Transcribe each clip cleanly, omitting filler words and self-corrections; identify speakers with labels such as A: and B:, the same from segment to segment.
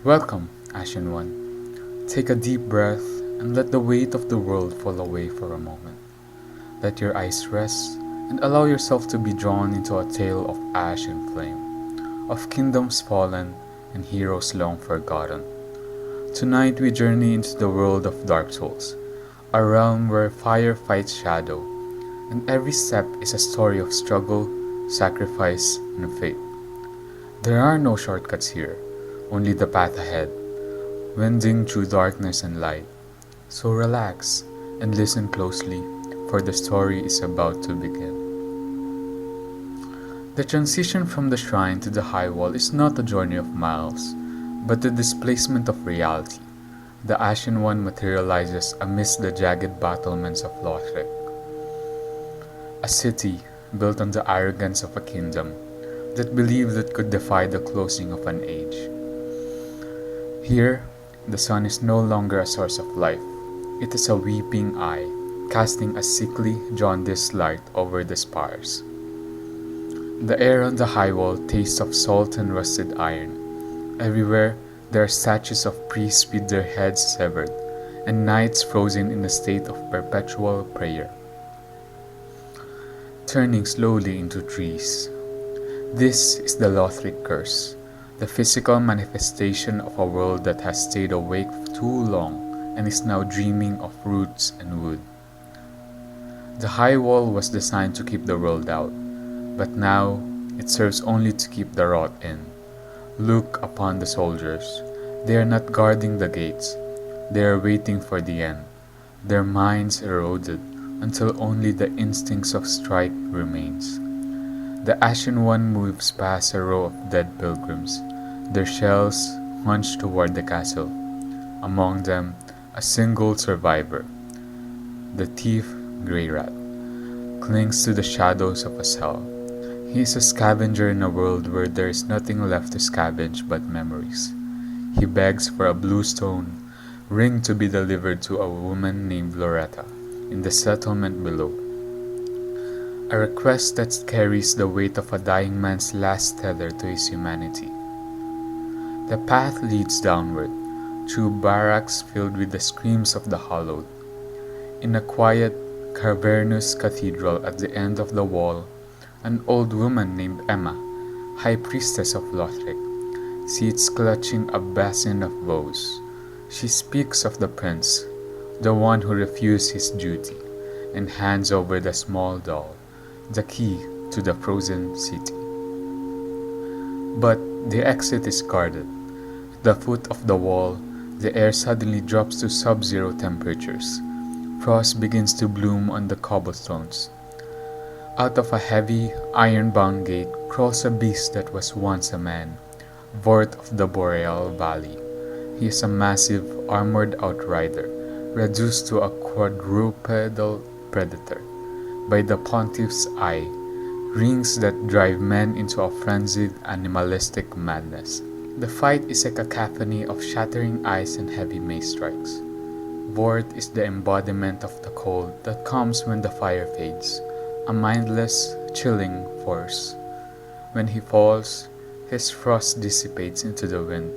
A: Welcome, Ashen One. Take a deep breath and let the weight of the world fall away for a moment. Let your eyes rest and allow yourself to be drawn into a tale of ash and flame, of kingdoms fallen and heroes long forgotten. Tonight we journey into the world of Dark Souls, a realm where fire fights shadow, and every step is a story of struggle, sacrifice, and fate. There are no shortcuts here, only the path ahead, wending through darkness and light. So relax and listen closely, for the story is about to begin. The transition from the shrine to the high wall is not a journey of miles, but the displacement of reality. The Ashen One materializes amidst the jagged battlements of Lothric, a city built on the arrogance of a kingdom that believed it could defy the closing of an age. Here, the sun is no longer a source of life. It is a weeping eye, casting a sickly, jaundiced light over the spires. The air on the high wall tastes of salt and rusted iron. Everywhere, there are statues of priests with their heads severed, and knights frozen in a state of perpetual prayer, turning slowly into trees. This is the Lothric curse, the physical manifestation of a world that has stayed awake too long and is now dreaming of roots and wood. The high wall was designed to keep the world out, but now it serves only to keep the rot in. Look upon the soldiers. They are not guarding the gates. They are waiting for the end. Their minds eroded until only the instincts of strike remains. The Ashen One moves past a row of dead pilgrims, their shells hunched toward the castle. Among them, a single survivor. The thief Grey Rat clings to the shadows of a cell. He is a scavenger in a world where there is nothing left to scavenge but memories. He begs for a blue stone ring to be delivered to a woman named Loretta in the settlement below. A request that carries the weight of a dying man's last tether to his humanity. The path leads downward, through barracks filled with the screams of the hollowed. In a quiet, cavernous cathedral at the end of the wall, an old woman named Emma, high priestess of Lothric, sits clutching a basin of vows. She speaks of the prince, the one who refused his duty, and hands over the small doll, the key to the frozen city. But the exit is guarded. At the foot of the wall, the air suddenly drops to sub-zero temperatures. Frost begins to bloom on the cobblestones. Out of a heavy, iron-bound gate crawls a beast that was once a man, Vort of the Boreal Valley. He is a massive, armored outrider, reduced to a quadrupedal predator by the pontiff's eye, rings that drive men into a frenzied, animalistic madness. The fight is a cacophony of shattering ice and heavy mace strikes. Vort is the embodiment of the cold that comes when the fire fades, a mindless, chilling force. When he falls, his frost dissipates into the wind,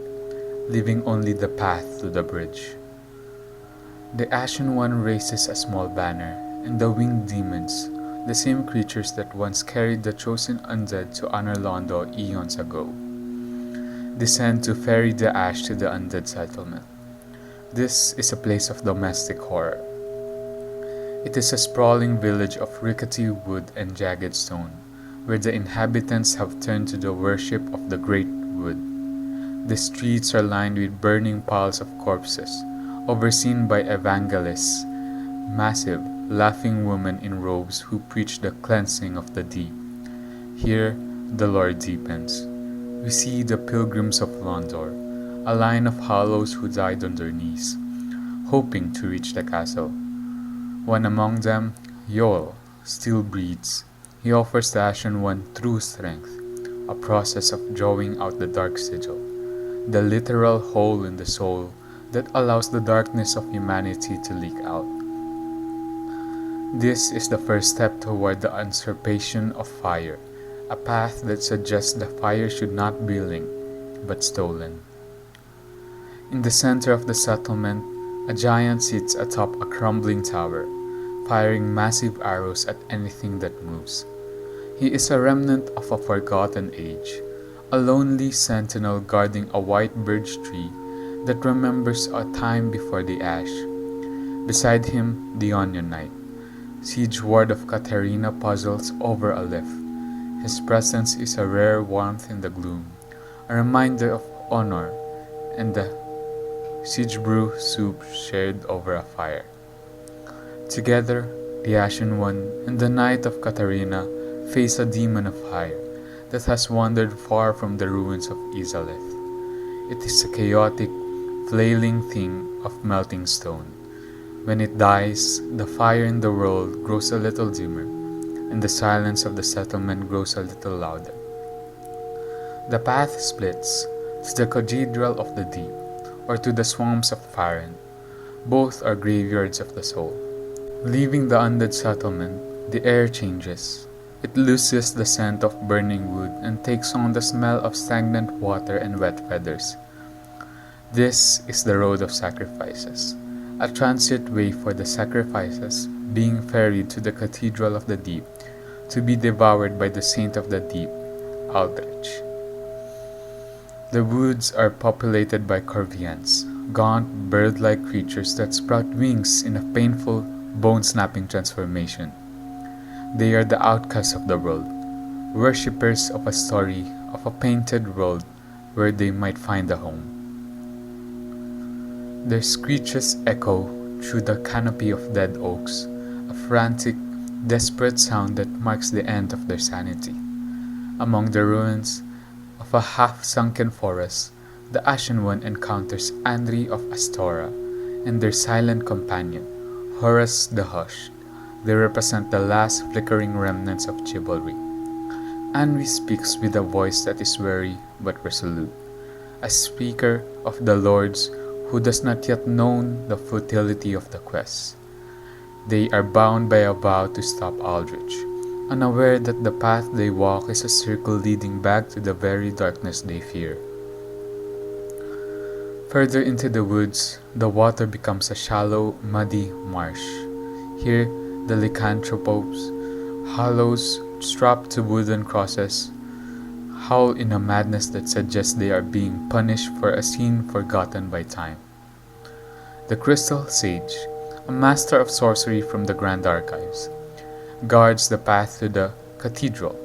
A: leaving only the path to the bridge. The Ashen One raises a small banner, and the winged demons, the same creatures that once carried the chosen undead to Anor Londo eons ago, descend to ferry the ash to the undead settlement. This is a place of domestic horror. It is a sprawling village of rickety wood and jagged stone, where the inhabitants have turned to the worship of the great wood. The streets are lined with burning piles of corpses, overseen by evangelists, massive, laughing women in robes who preach the cleansing of the deep. Here, the lore deepens. We see the pilgrims of Londor, a line of hollows who died on their knees, hoping to reach the castle. One among them, Yoel, still breathes. He offers the Ashen One true strength, a process of drawing out the dark sigil, the literal hole in the soul that allows the darkness of humanity to leak out. This is the first step toward the usurpation of fire, a path that suggests the fire should not be linked, but stolen. In the center of the settlement, a giant sits atop a crumbling tower, firing massive arrows at anything that moves. He is a remnant of a forgotten age, a lonely sentinel guarding a white birch tree that remembers a time before the ash. Beside him, the Onion Knight, siege ward of Katerina, puzzles over a lift. His presence is a rare warmth in the gloom, a reminder of honor and the siege brew soup shared over a fire. Together, the Ashen One and the Knight of Katerina face a demon of fire that has wandered far from the ruins of Izalith. It is a chaotic, flailing thing of melting stone. When it dies, the fire in the world grows a little dimmer, and the silence of the settlement grows a little louder. The path splits to the Cathedral of the Deep, or to the swamps of Faran. Both are graveyards of the soul. Leaving the undead settlement, the air changes. It loses the scent of burning wood and takes on the smell of stagnant water and wet feathers. This is the road of sacrifices, a transit way for the sacrifices being ferried to the Cathedral of the Deep to be devoured by the Saint of the Deep, Aldrich. The woods are populated by corviants, gaunt, bird-like creatures that sprout wings in a painful, bone-snapping transformation. They are the outcasts of the world, worshippers of a story of a painted world where they might find a home. Their screeches echo through the canopy of dead oaks, a frantic, desperate sound that marks the end of their sanity. Among the ruins of a half-sunken forest, the Ashen One encounters Andri of Astora and their silent companion, Horus the Hushed. They represent the last flickering remnants of chivalry. Anri speaks with a voice that is wary but resolute, a speaker of the lords who does not yet know the futility of the quest. They are bound by a vow to stop Aldrich, unaware that the path they walk is a circle leading back to the very darkness they fear. Further into the woods, the water becomes a shallow, muddy marsh. Here, the lycanthropes, hollows strapped to wooden crosses, howl in a madness that suggests they are being punished for a sin forgotten by time. The Crystal Sage, a master of sorcery from the Grand Archives, guards the path to the cathedral.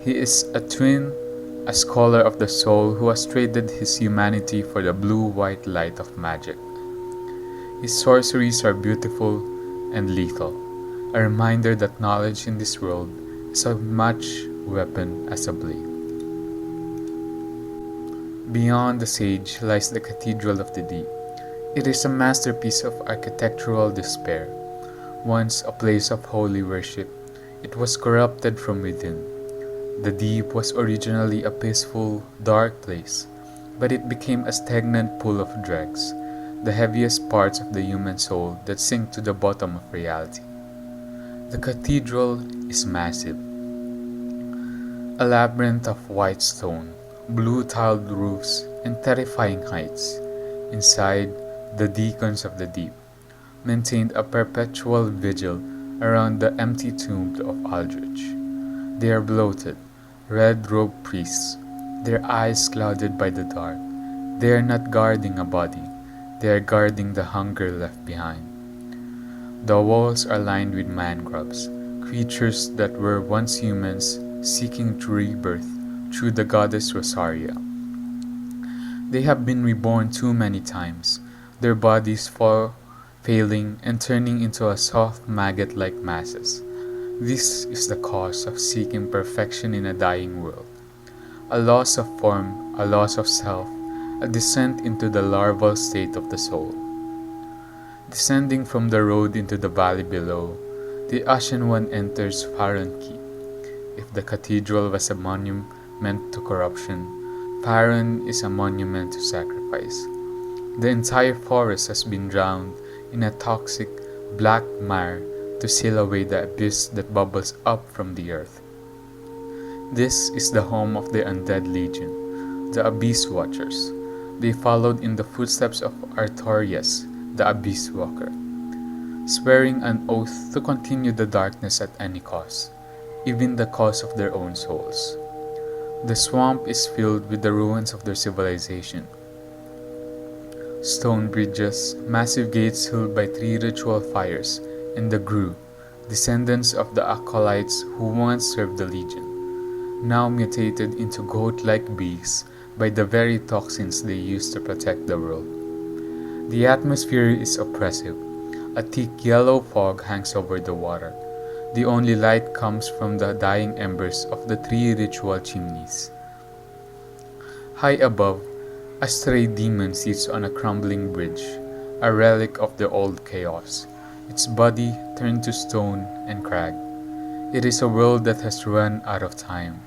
A: He is a twin, a scholar of the soul who has traded his humanity for the blue-white light of magic. His sorceries are beautiful and lethal, a reminder that knowledge in this world is as much weapon as a blade. Beyond the sage lies the Cathedral of the Deep. It is a masterpiece of architectural despair. Once a place of holy worship, it was corrupted from within. The deep was originally a peaceful, dark place, but it became a stagnant pool of dregs, the heaviest parts of the human soul that sink to the bottom of reality. The cathedral is massive, a labyrinth of white stone, blue-tiled roofs, and terrifying heights. Inside, the deacons of the deep maintained a perpetual vigil around the empty tomb of Aldrich. They are bloated, red-robed priests, their eyes clouded by the dark. They are not guarding a body, they are guarding the hunger left behind. The walls are lined with man-grubs, creatures that were once humans seeking to rebirth through the goddess Rosaria. They have been reborn too many times, their bodies failing and turning into a soft maggot-like masses. This is the cause of seeking perfection in a dying world. A loss of form, a loss of self, a descent into the larval state of the soul. Descending from the road into the valley below, the Ashen One enters Faran Keep. If the cathedral was a monument to corruption, Faran is a monument to sacrifice. The entire forest has been drowned in a toxic, black mire to seal away the abyss that bubbles up from the earth. This is the home of the undead legion, the Abyss Watchers, they followed in the footsteps of Artorias, the Abyss Walker, swearing an oath to continue the darkness at any cost, even the cost of their own souls. The swamp is filled with the ruins of their civilization. Stone bridges, massive gates held by 3 ritual fires, and the Gru, descendants of the acolytes who once served the Legion, now mutated into goat-like beasts by the very toxins they used to protect the world. The atmosphere is oppressive. A thick yellow fog hangs over the water. The only light comes from the dying embers of the 3 ritual chimneys. High above, a stray demon sits on a crumbling bridge, a relic of the old chaos, its body turned to stone and crag. It is a world that has run out of time,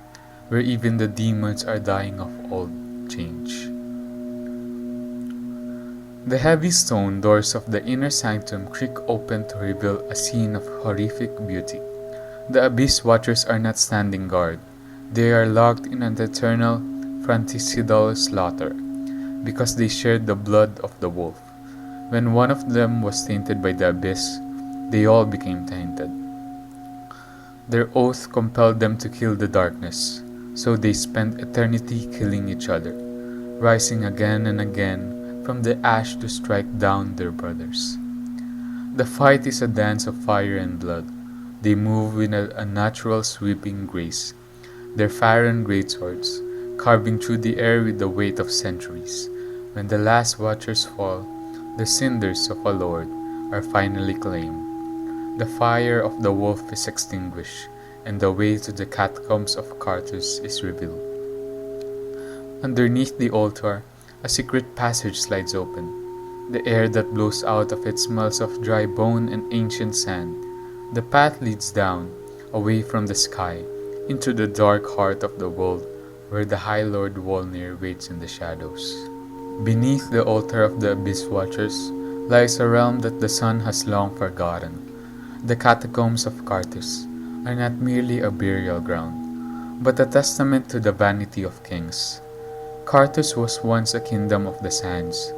A: where even the demons are dying of old change. The heavy stone doors of the inner sanctum creak open to reveal a scene of horrific beauty. The Abyss Watchers are not standing guard. They are locked in an eternal fratricidal slaughter, because they shared the blood of the wolf. When one of them was tainted by the abyss, they all became tainted. Their oath compelled them to kill the darkness, so they spent eternity killing each other, rising again and again from the ash to strike down their brothers. The fight is a dance of fire and blood. They move with an unnatural sweeping grace, their Pharaon greatswords carving through the air with the weight of centuries. When the last watchers fall, the cinders of a lord are finally claimed. The fire of the wolf is extinguished, and the way to the catacombs of Carthus is revealed. Underneath the altar, a secret passage slides open. The air that blows out of it smells of dry bone and ancient sand. The path leads down, away from the sky, into the dark heart of the world, where the High Lord Wolnir waits in the shadows. Beneath the altar of the Abyss Watchers lies a realm that the sun has long forgotten. The catacombs of Carthus are not merely a burial ground, but a testament to the vanity of kings. Carthus was once a kingdom of the sands,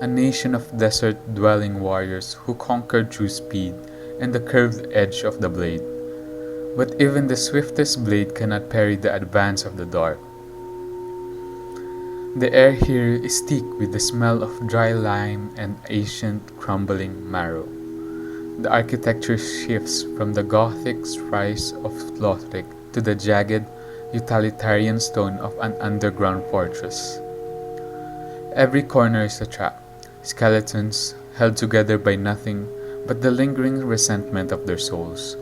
A: a nation of desert-dwelling warriors who conquered through speed and the curved edge of the blade. But even the swiftest blade cannot parry the advance of the dark. The air here is thick with the smell of dry lime and ancient crumbling marrow. The architecture shifts from the Gothic frieze of Lothric to the jagged, utilitarian stone of an underground fortress. Every corner is a trap, skeletons held together by nothing but the lingering resentment of their souls.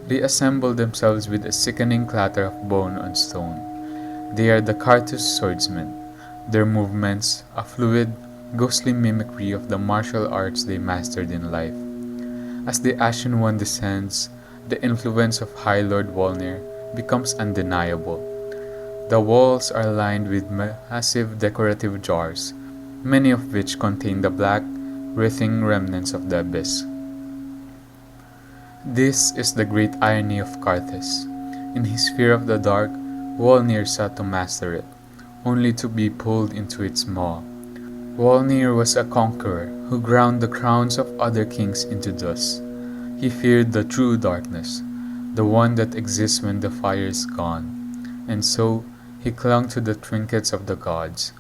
A: They assemble themselves with a sickening clatter of bone on stone. They are the Carthus swordsmen, their movements a fluid, ghostly mimicry of the martial arts they mastered in life. As the Ashen One descends, the influence of High Lord Wolnir becomes undeniable. The walls are lined with massive decorative jars, many of which contain the black, writhing remnants of the abyss. This is the great irony of Carthus. In his fear of the dark, Wolnir sought to master it, only to be pulled into its maw. Wolnir was a conqueror who ground the crowns of other kings into dust. He feared the true darkness, the one that exists when the fire is gone, and so he clung to the trinkets of the gods.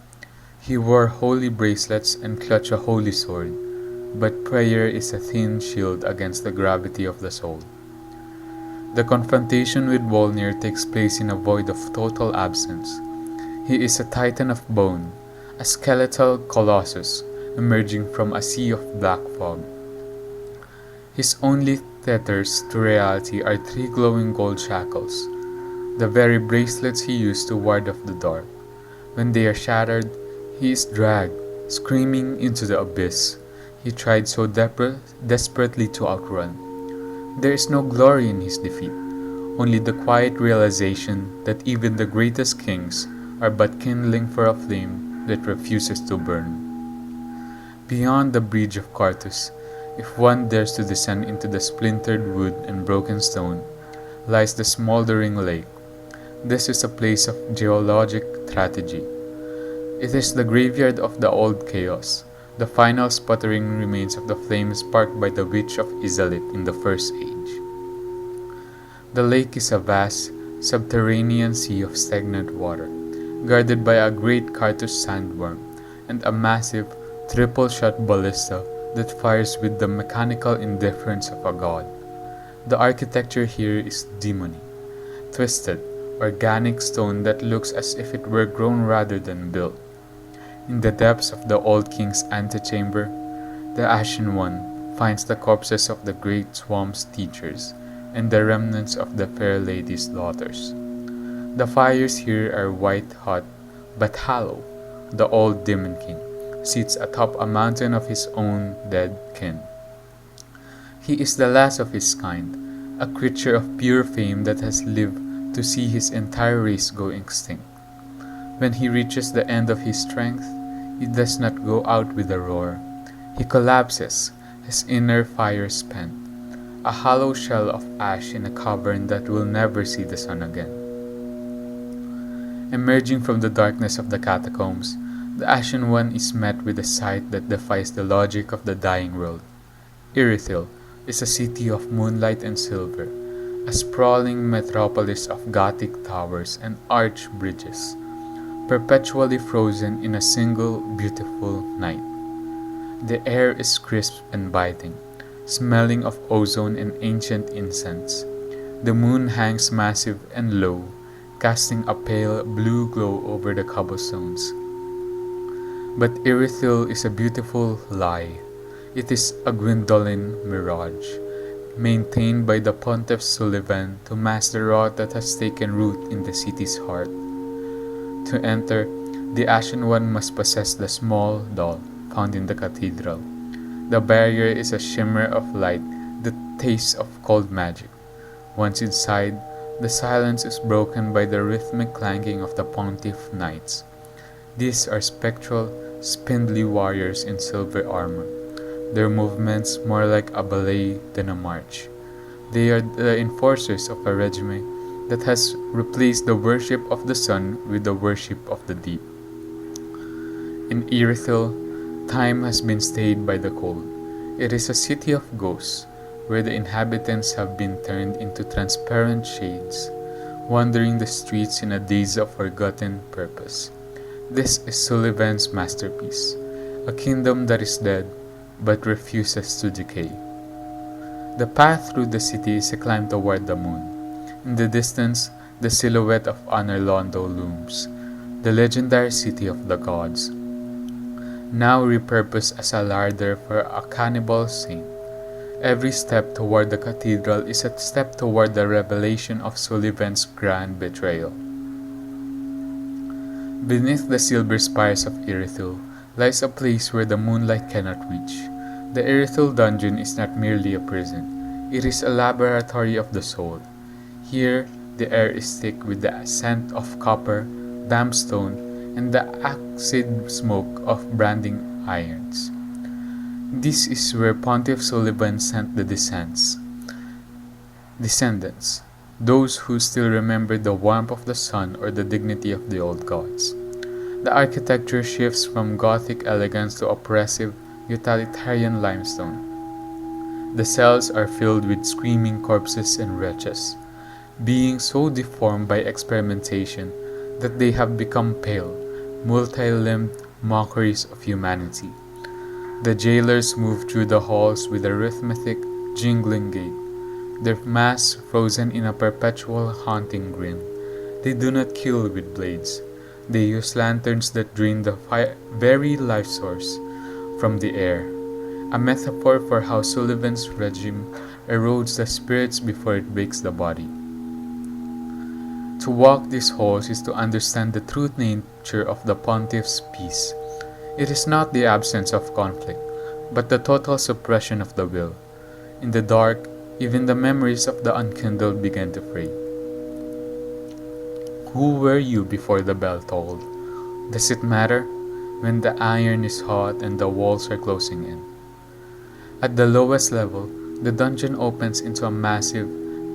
A: He wore holy bracelets and clutched a holy sword, but prayer is a thin shield against the gravity of the soul. The confrontation with Wolnir takes place in a void of total absence. He is a titan of bone, a skeletal colossus emerging from a sea of black fog. His only tethers to reality are 3 glowing gold shackles, the very bracelets he used to ward off the dark. When they are shattered, he is dragged, screaming, into the abyss he tried so desperately to outrun. There is no glory in his defeat, only the quiet realization that even the greatest kings are but kindling for a flame that refuses to burn. Beyond the bridge of Carthus, if one dares to descend into the splintered wood and broken stone, lies the smoldering lake. This is a place of geologic tragedy. It is the graveyard of the old chaos, the final sputtering remains of the flames sparked by the witch of Izalit in the First Age. The lake is a vast, subterranean sea of stagnant water, guarded by a great Carthus sandworm and a massive, triple-shot ballista that fires with the mechanical indifference of a god. The architecture here is demonic, twisted, organic stone that looks as if it were grown rather than built. In the depths of the old king's antechamber, the Ashen One finds the corpses of the great swamp's teachers and the remnants of the fair lady's daughters. The fires here are white hot but hollow. The old demon king sits atop a mountain of his own dead kin. He is the last of his kind, a creature of pure fame that has lived to see his entire race go extinct. When he reaches the end of his strength, he does not go out with a roar. He collapses, his inner fire spent, a hollow shell of ash in a cavern that will never see the sun again. Emerging from the darkness of the catacombs, the Ashen One is met with a sight that defies the logic of the dying world. Irithil is a city of moonlight and silver, a sprawling metropolis of Gothic towers and arched bridges, perpetually frozen in a single beautiful night. The air is crisp and biting, smelling of ozone and ancient incense. The moon hangs massive and low, casting a pale blue glow over the cobblestones. But Irithil is a beautiful lie. It is a Gwyndolin mirage, maintained by the Pontiff Sullivan to mask the rot that has taken root in the city's heart. To enter, the Ashen One must possess the small doll found in the cathedral. The barrier is a shimmer of light that tastes of cold magic. Once inside, the silence is broken by the rhythmic clanking of the Pontiff Knights. These are spectral, spindly warriors in silver armor, their movements more like a ballet than a march. They are the enforcers of a regime that has replaced the worship of the sun with the worship of the deep. In Irithil, time has been stayed by the cold. It is a city of ghosts, where the inhabitants have been turned into transparent shades, wandering the streets in a daze of forgotten purpose. This is Sullivan's masterpiece, a kingdom that is dead, but refuses to decay. The path through the city is a climb toward the moon. In the distance, the silhouette of Anorlondo looms, the legendary city of the gods, now repurposed as a larder for a cannibal saint. Every step toward the cathedral is a step toward the revelation of Sullivan's grand betrayal. Beneath the silver spires of Irithil lies a place where the moonlight cannot reach. The Irithil dungeon is not merely a prison, it is a laboratory of the soul. Here, the air is thick with the scent of copper, damp stone, and the acid smoke of branding irons. This is where Pontiff Sullivan sent the descendants, those who still remember the warmth of the sun or the dignity of the old gods. The architecture shifts from Gothic elegance to oppressive, utilitarian limestone. The cells are filled with screaming corpses and wretches, being so deformed by experimentation that they have become pale, multi-limbed mockeries of humanity. The jailers move through the halls with a rhythmic, jingling gait, their masks frozen in a perpetual haunting grin. They do not kill with blades. They use lanterns that drain the very life source from the air, a metaphor for how Sullivan's regime erodes the spirits before it breaks the body. To walk these halls is to understand the true nature of the Pontiff's peace. It is not the absence of conflict, but the total suppression of the will. In the dark, even the memories of the unkindled began to fray. Who were you before the bell tolled? Does it matter when the iron is hot and the walls are closing in? At the lowest level, the dungeon opens into a massive,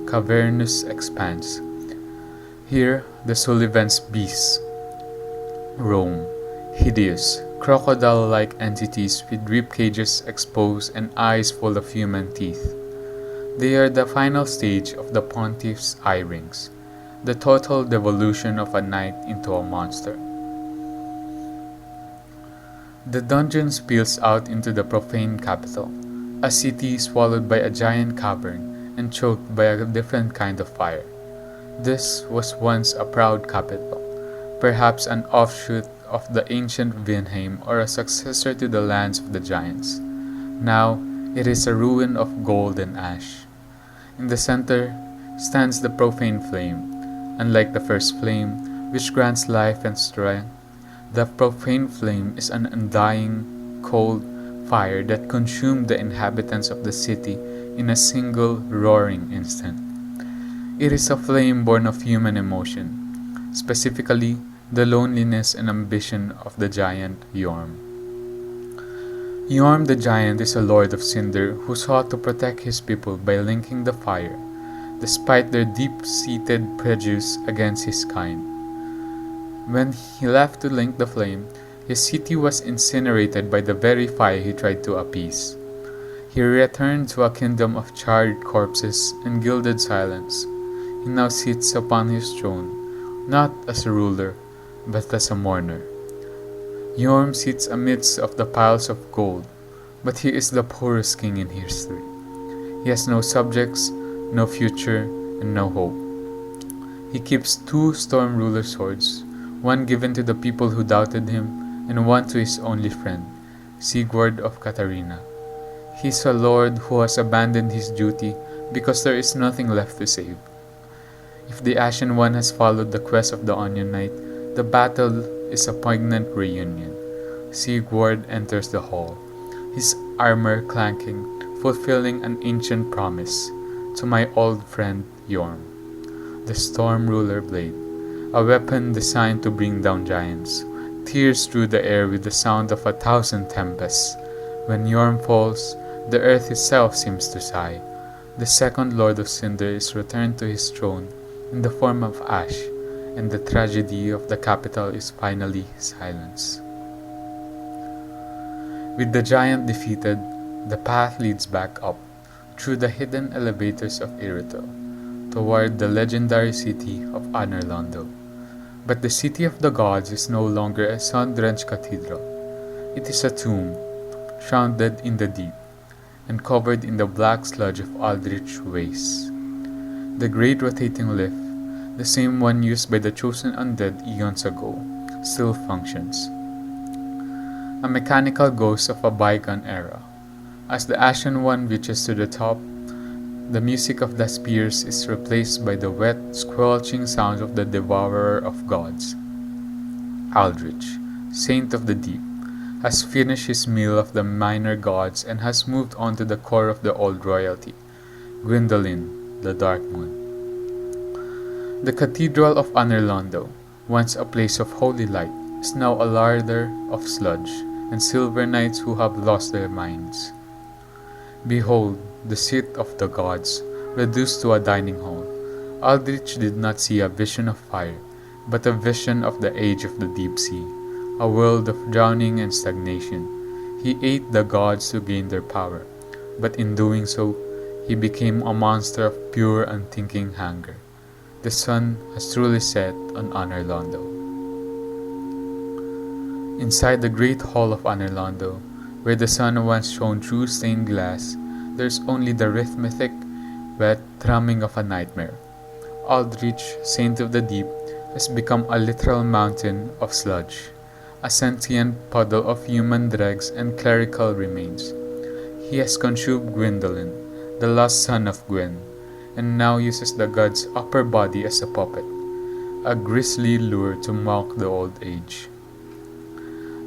A: cavernous expanse. Here, the Sullivan's beasts roam, Hideous, crocodile-like entities with rib cages exposed and eyes full of human teeth. They are the final stage of the pontiff's eye rings, the total devolution of a knight into a monster. The dungeon spills out into the profane capital, a city swallowed by a giant cavern and choked by a different kind of fire. This was once a proud capital, perhaps an offshoot of the ancient Vinheim or a successor to the lands of the giants. Now it is a ruin of gold and ash. In the center stands the profane flame. Unlike the first flame, which grants life and strength, the profane flame is an undying, cold fire that consumed the inhabitants of the city in a single roaring instant. It is a flame born of human emotion, specifically the loneliness and ambition of the giant Yorm. Yorm the giant is a lord of cinder who sought to protect his people by linking the fire, despite their deep-seated prejudice against his kind. When he left to link the flame, his city was incinerated by the very fire he tried to appease. He returned to a kingdom of charred corpses and gilded silence. He now sits upon his throne, not as a ruler, but as a mourner. Yorm sits amidst of the piles of gold, but he is the poorest king in history. He has no subjects, no future, and no hope. He keeps two storm ruler swords, one given to the people who doubted him, and one to his only friend, Sigurd of Katarina. He is a lord who has abandoned his duty because there is nothing left to save. If the Ashen One has followed the quest of the Onion Knight, the battle is a poignant reunion. Sigurd enters the hall, his armor clanking, fulfilling an ancient promise, to my old friend Yorm. The Storm Ruler Blade, a weapon designed to bring down giants, tears through the air with the sound of 1,000 tempests. When Yorm falls, the earth itself seems to sigh. The second Lord of Cinder is returned to his throne in the form of ash, and the tragedy of the capital is finally silenced. With the giant defeated, the path leads back up, through the hidden elevators of Irithel, toward the legendary city of Anorlando. But the city of the gods is no longer a sun-drenched cathedral. It is a tomb, shrouded in the deep, and covered in the black sludge of eldritch wastes. The great rotating lift, the same one used by the chosen undead eons ago, still functions. A mechanical ghost of a bygone era. As the Ashen One reaches to the top, the music of the spears is replaced by the wet, squelching sound of the devourer of gods. Aldrich, saint of the deep, has finished his meal of the minor gods and has moved on to the core of the old royalty, Gwyndolin, the Dark Moon. The Cathedral of Anorlando, once a place of holy light, is now a larder of sludge and silver knights who have lost their minds. Behold, the seat of the gods, reduced to a dining hall. Aldrich did not see a vision of fire, but a vision of the age of the deep sea, a world of drowning and stagnation. He ate the gods to gain their power, but in doing so, he became a monster of pure unthinking hunger. The sun has truly set on Anorlando. Inside the great hall of Anorlando, where the sun once shone through stained glass, there is only the rhythmic, wet thrumming of a nightmare. Aldrich, saint of the deep, has become a literal mountain of sludge, a sentient puddle of human dregs and clerical remains. He has consumed Gwyndolin, the lost son of Gwyn, and now uses the god's upper body as a puppet, a grisly lure to mock the old age.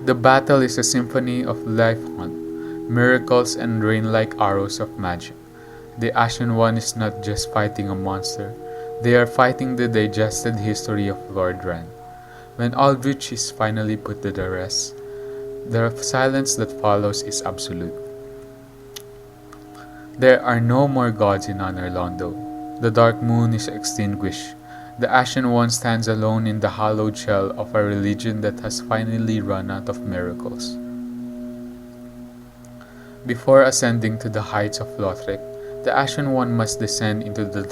A: The battle is a symphony of life hunt, miracles and rain-like arrows of magic. The Ashen One is not just fighting a monster, they are fighting the digested history of Lord Ren. When Aldrich is finally put to the rest, the silence that follows is absolute. There are no more gods in Anorlando. The dark moon is extinguished. The Ashen One stands alone in the hallowed shell of a religion that has finally run out of miracles. Before ascending to the heights of Lothric, the Ashen One must descend into the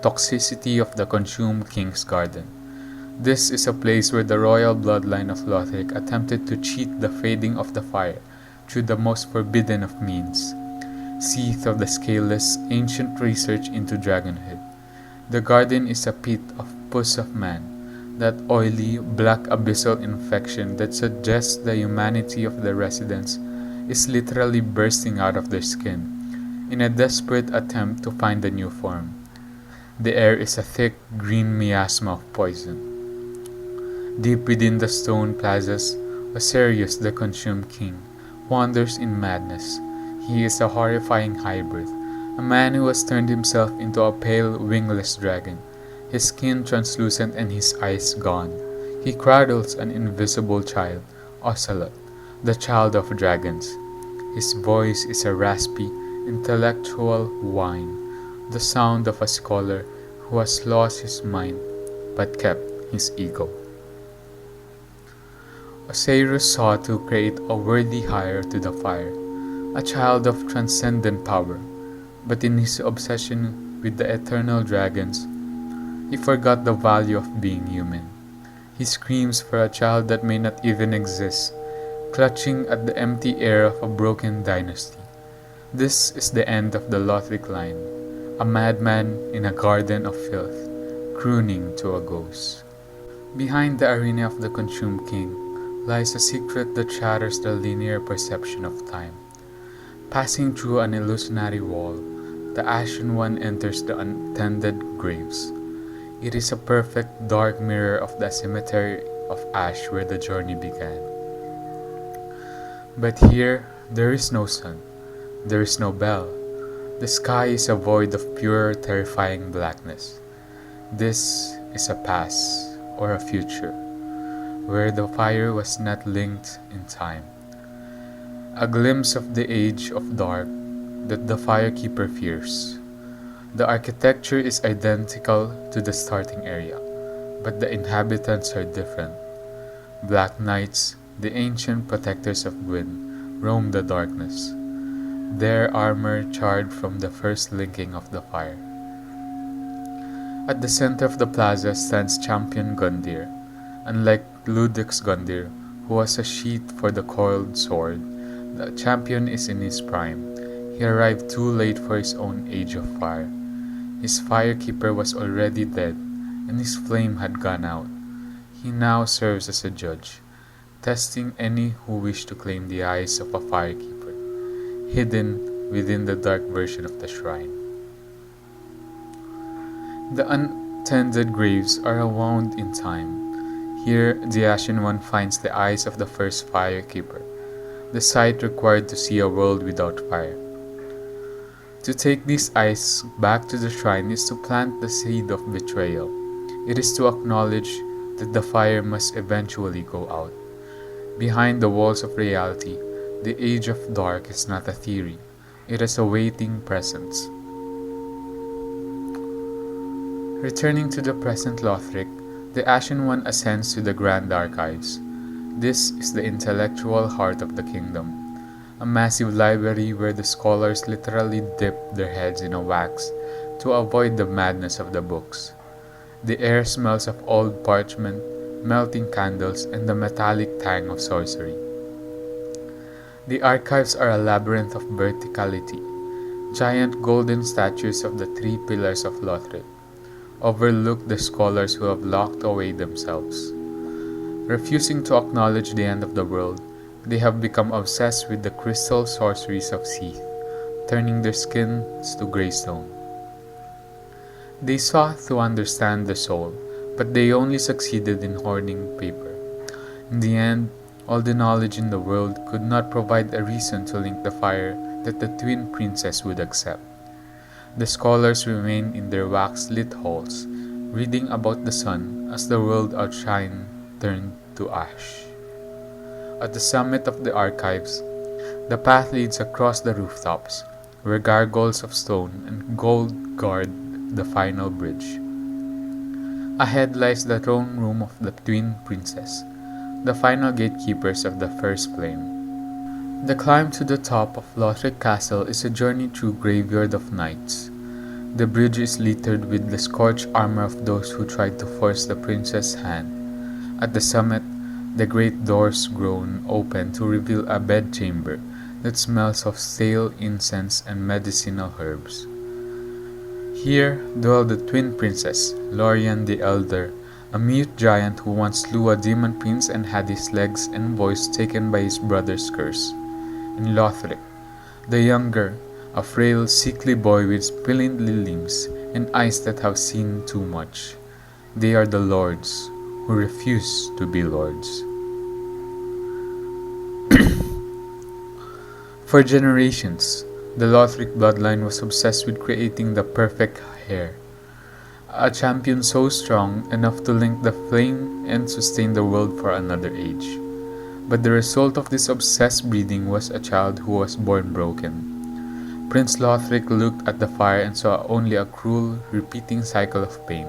A: toxicity of the consumed King's Garden. This is a place where the royal bloodline of Lothric attempted to cheat the fading of the fire through the most forbidden of means. Seeth of the scaleless, ancient research into dragonhood. The garden is a pit of pus of man, that oily, black abyssal infection that suggests the humanity of the residents is literally bursting out of their skin in a desperate attempt to find a new form. The air is a thick, green miasma of poison. Deep within the stone plazas, Osiris, the consumed king, wanders in madness. He is a horrifying hybrid, a man who has turned himself into a pale, wingless dragon, his skin translucent and his eyes gone. He cradles an invisible child, Ocelot, the child of dragons. His voice is a raspy, intellectual whine, the sound of a scholar who has lost his mind but kept his ego. Osiris sought to create a worthy heir to the fire, a child of transcendent power, but in his obsession with the eternal dragons, he forgot the value of being human. He screams for a child that may not even exist, clutching at the empty air of a broken dynasty. This is the end of the Lothric line, a madman in a garden of filth, crooning to a ghost. Behind the arena of the consumed king lies a secret that shatters the linear perception of time. Passing through an illusionary wall, the Ashen One enters the untended graves. It is a perfect dark mirror of the cemetery of ash where the journey began. But here, there is no sun, there is no bell. The sky is a void of pure, terrifying blackness. This is a past or a future, where the fire was not linked in time. A glimpse of the age of dark that the firekeeper fears. The architecture is identical to the starting area, but the inhabitants are different. Black knights, the ancient protectors of Gwyn, roam the darkness, their armor charred from the first linking of the fire. At the center of the plaza stands Champion Gundyr. Unlike Ludwig's Gundyr, who has a sheath for the coiled sword, the champion is in his prime. He arrived too late for his own age of fire. His firekeeper was already dead, and his flame had gone out. He now serves as a judge, testing any who wish to claim the eyes of a firekeeper, hidden within the dark version of the shrine. The untended graves are a wound in time. Here, the Ashen One finds the eyes of the first firekeeper, the sight required to see a world without fire. To take these eyes back to the shrine is to plant the seed of betrayal. It is to acknowledge that the fire must eventually go out. Behind the walls of reality, the age of dark is not a theory. It is a waiting presence. Returning to the present Lothric, the Ashen One ascends to the Grand Archives. This is the intellectual heart of the kingdom, a massive library where the scholars literally dip their heads in a wax to avoid the madness of the books. The air smells of old parchment, melting candles, and the metallic tang of sorcery. The archives are a labyrinth of verticality, giant golden statues of the three pillars of Lothric overlook the scholars who have locked away themselves. Refusing to acknowledge the end of the world, they have become obsessed with the crystal sorceries of Seath, turning their skins to greystone. They sought to understand the soul, but they only succeeded in hoarding paper. In the end, all the knowledge in the world could not provide a reason to link the fire that the twin princes would accept. The scholars remained in their wax-lit halls, reading about the sun as the world outshined turned to ash. At the summit of the archives, the path leads across the rooftops, where gargoyles of stone and gold guard the final bridge. Ahead lies the throne room of the twin princes, the final gatekeepers of the first flame. The climb to the top of Lothric Castle is a journey through graveyard of nights. The bridge is littered with the scorched armor of those who tried to force the prince's hand. At the summit, the great doors groan open to reveal a bedchamber that smells of stale incense and medicinal herbs. Here dwell the twin princes, Lorien the Elder, a mute giant who once slew a demon prince and had his legs and voice taken by his brother's curse, and Lothric, the younger, a frail, sickly boy with spindly limbs and eyes that have seen too much. They are the lords who refuse to be lords. For generations, the Lothric bloodline was obsessed with creating the perfect heir, a champion so strong enough to link the flame and sustain the world for another age. But the result of this obsessed breeding was a child who was born broken. Prince Lothric looked at the fire and saw only a cruel, repeating cycle of pain.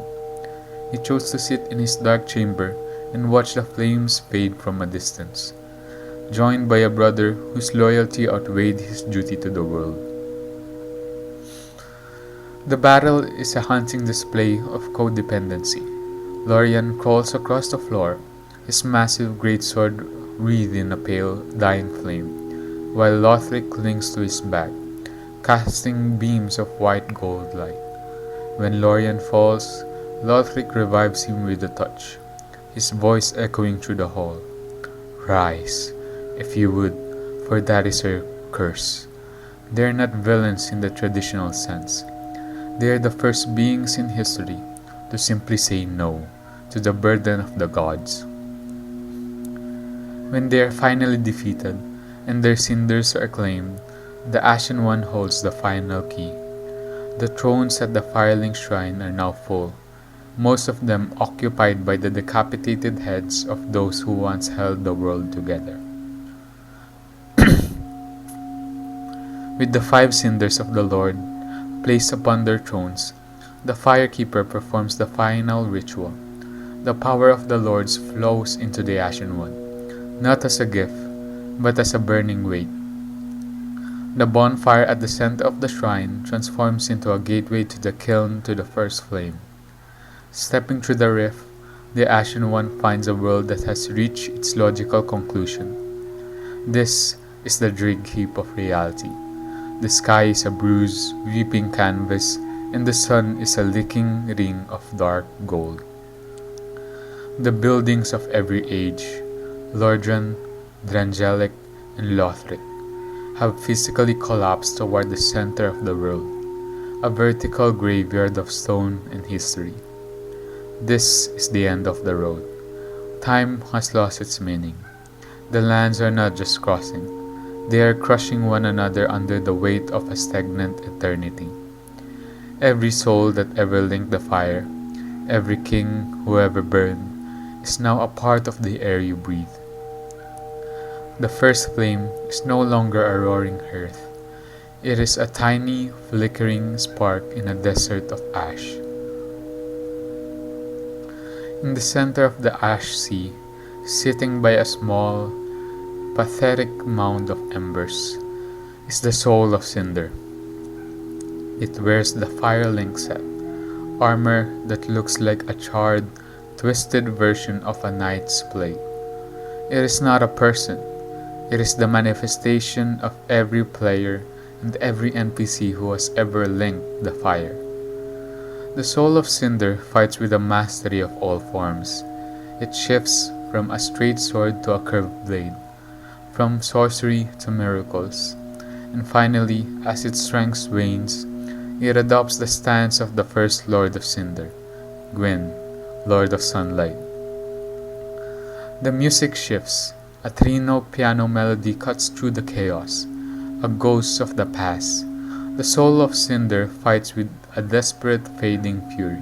A: He chose to sit in his dark chamber and watch the flames fade from a distance, joined by a brother whose loyalty outweighed his duty to the world. The battle is a haunting display of codependency. Lorien crawls across the floor, his massive greatsword wreathed in a pale, dying flame, while Lothric clings to his back, casting beams of white gold light. When Lorien falls, Lothric revives him with a touch, his voice echoing through the hall. Rise, if you would, for that is her curse. They are not villains in the traditional sense. They are the first beings in history to simply say no to the burden of the gods. When they are finally defeated and their cinders are claimed, the Ashen One holds the final key. The thrones at the Firelink Shrine are now full, most of them occupied by the decapitated heads of those who once held the world together. With the 5 cinders of the Lord placed upon their thrones, the Firekeeper performs the final ritual. The power of the Lords flows into the Ashen One, not as a gift, but as a burning weight. The bonfire at the center of the shrine transforms into a gateway to the kiln to the first flame. Stepping through the rift, the Ashen One finds a world that has reached its logical conclusion. This is the Dreg heap of reality. The sky is a bruised, weeping canvas, and the sun is a licking ring of dark gold. The buildings of every age, Lordran, Drangelic, and Lothric, have physically collapsed toward the center of the world, a vertical graveyard of stone and history. This is the end of the road. Time has lost its meaning. The lands are not just crossing, they are crushing one another under the weight of a stagnant eternity. Every soul that ever linked the fire, every king who ever burned, is now a part of the air you breathe. The first flame is no longer a roaring hearth. It is a tiny, flickering spark in a desert of ash. In the center of the ash sea, sitting by a small, pathetic mound of embers, is the soul of Cinder. It wears the Firelink set, armor that looks like a charred, twisted version of a knight's plate. It is not a person. It is the manifestation of every player and every NPC who has ever linked the fire. The soul of Cinder fights with a mastery of all forms. It shifts from a straight sword to a curved blade, from sorcery to miracles, and finally, as its strength wanes, it adopts the stance of the first Lord of Cinder, Gwyn, Lord of Sunlight. The music shifts. A three-note piano melody cuts through the chaos, a ghost of the past. The soul of Cinder fights with a desperate fading fury,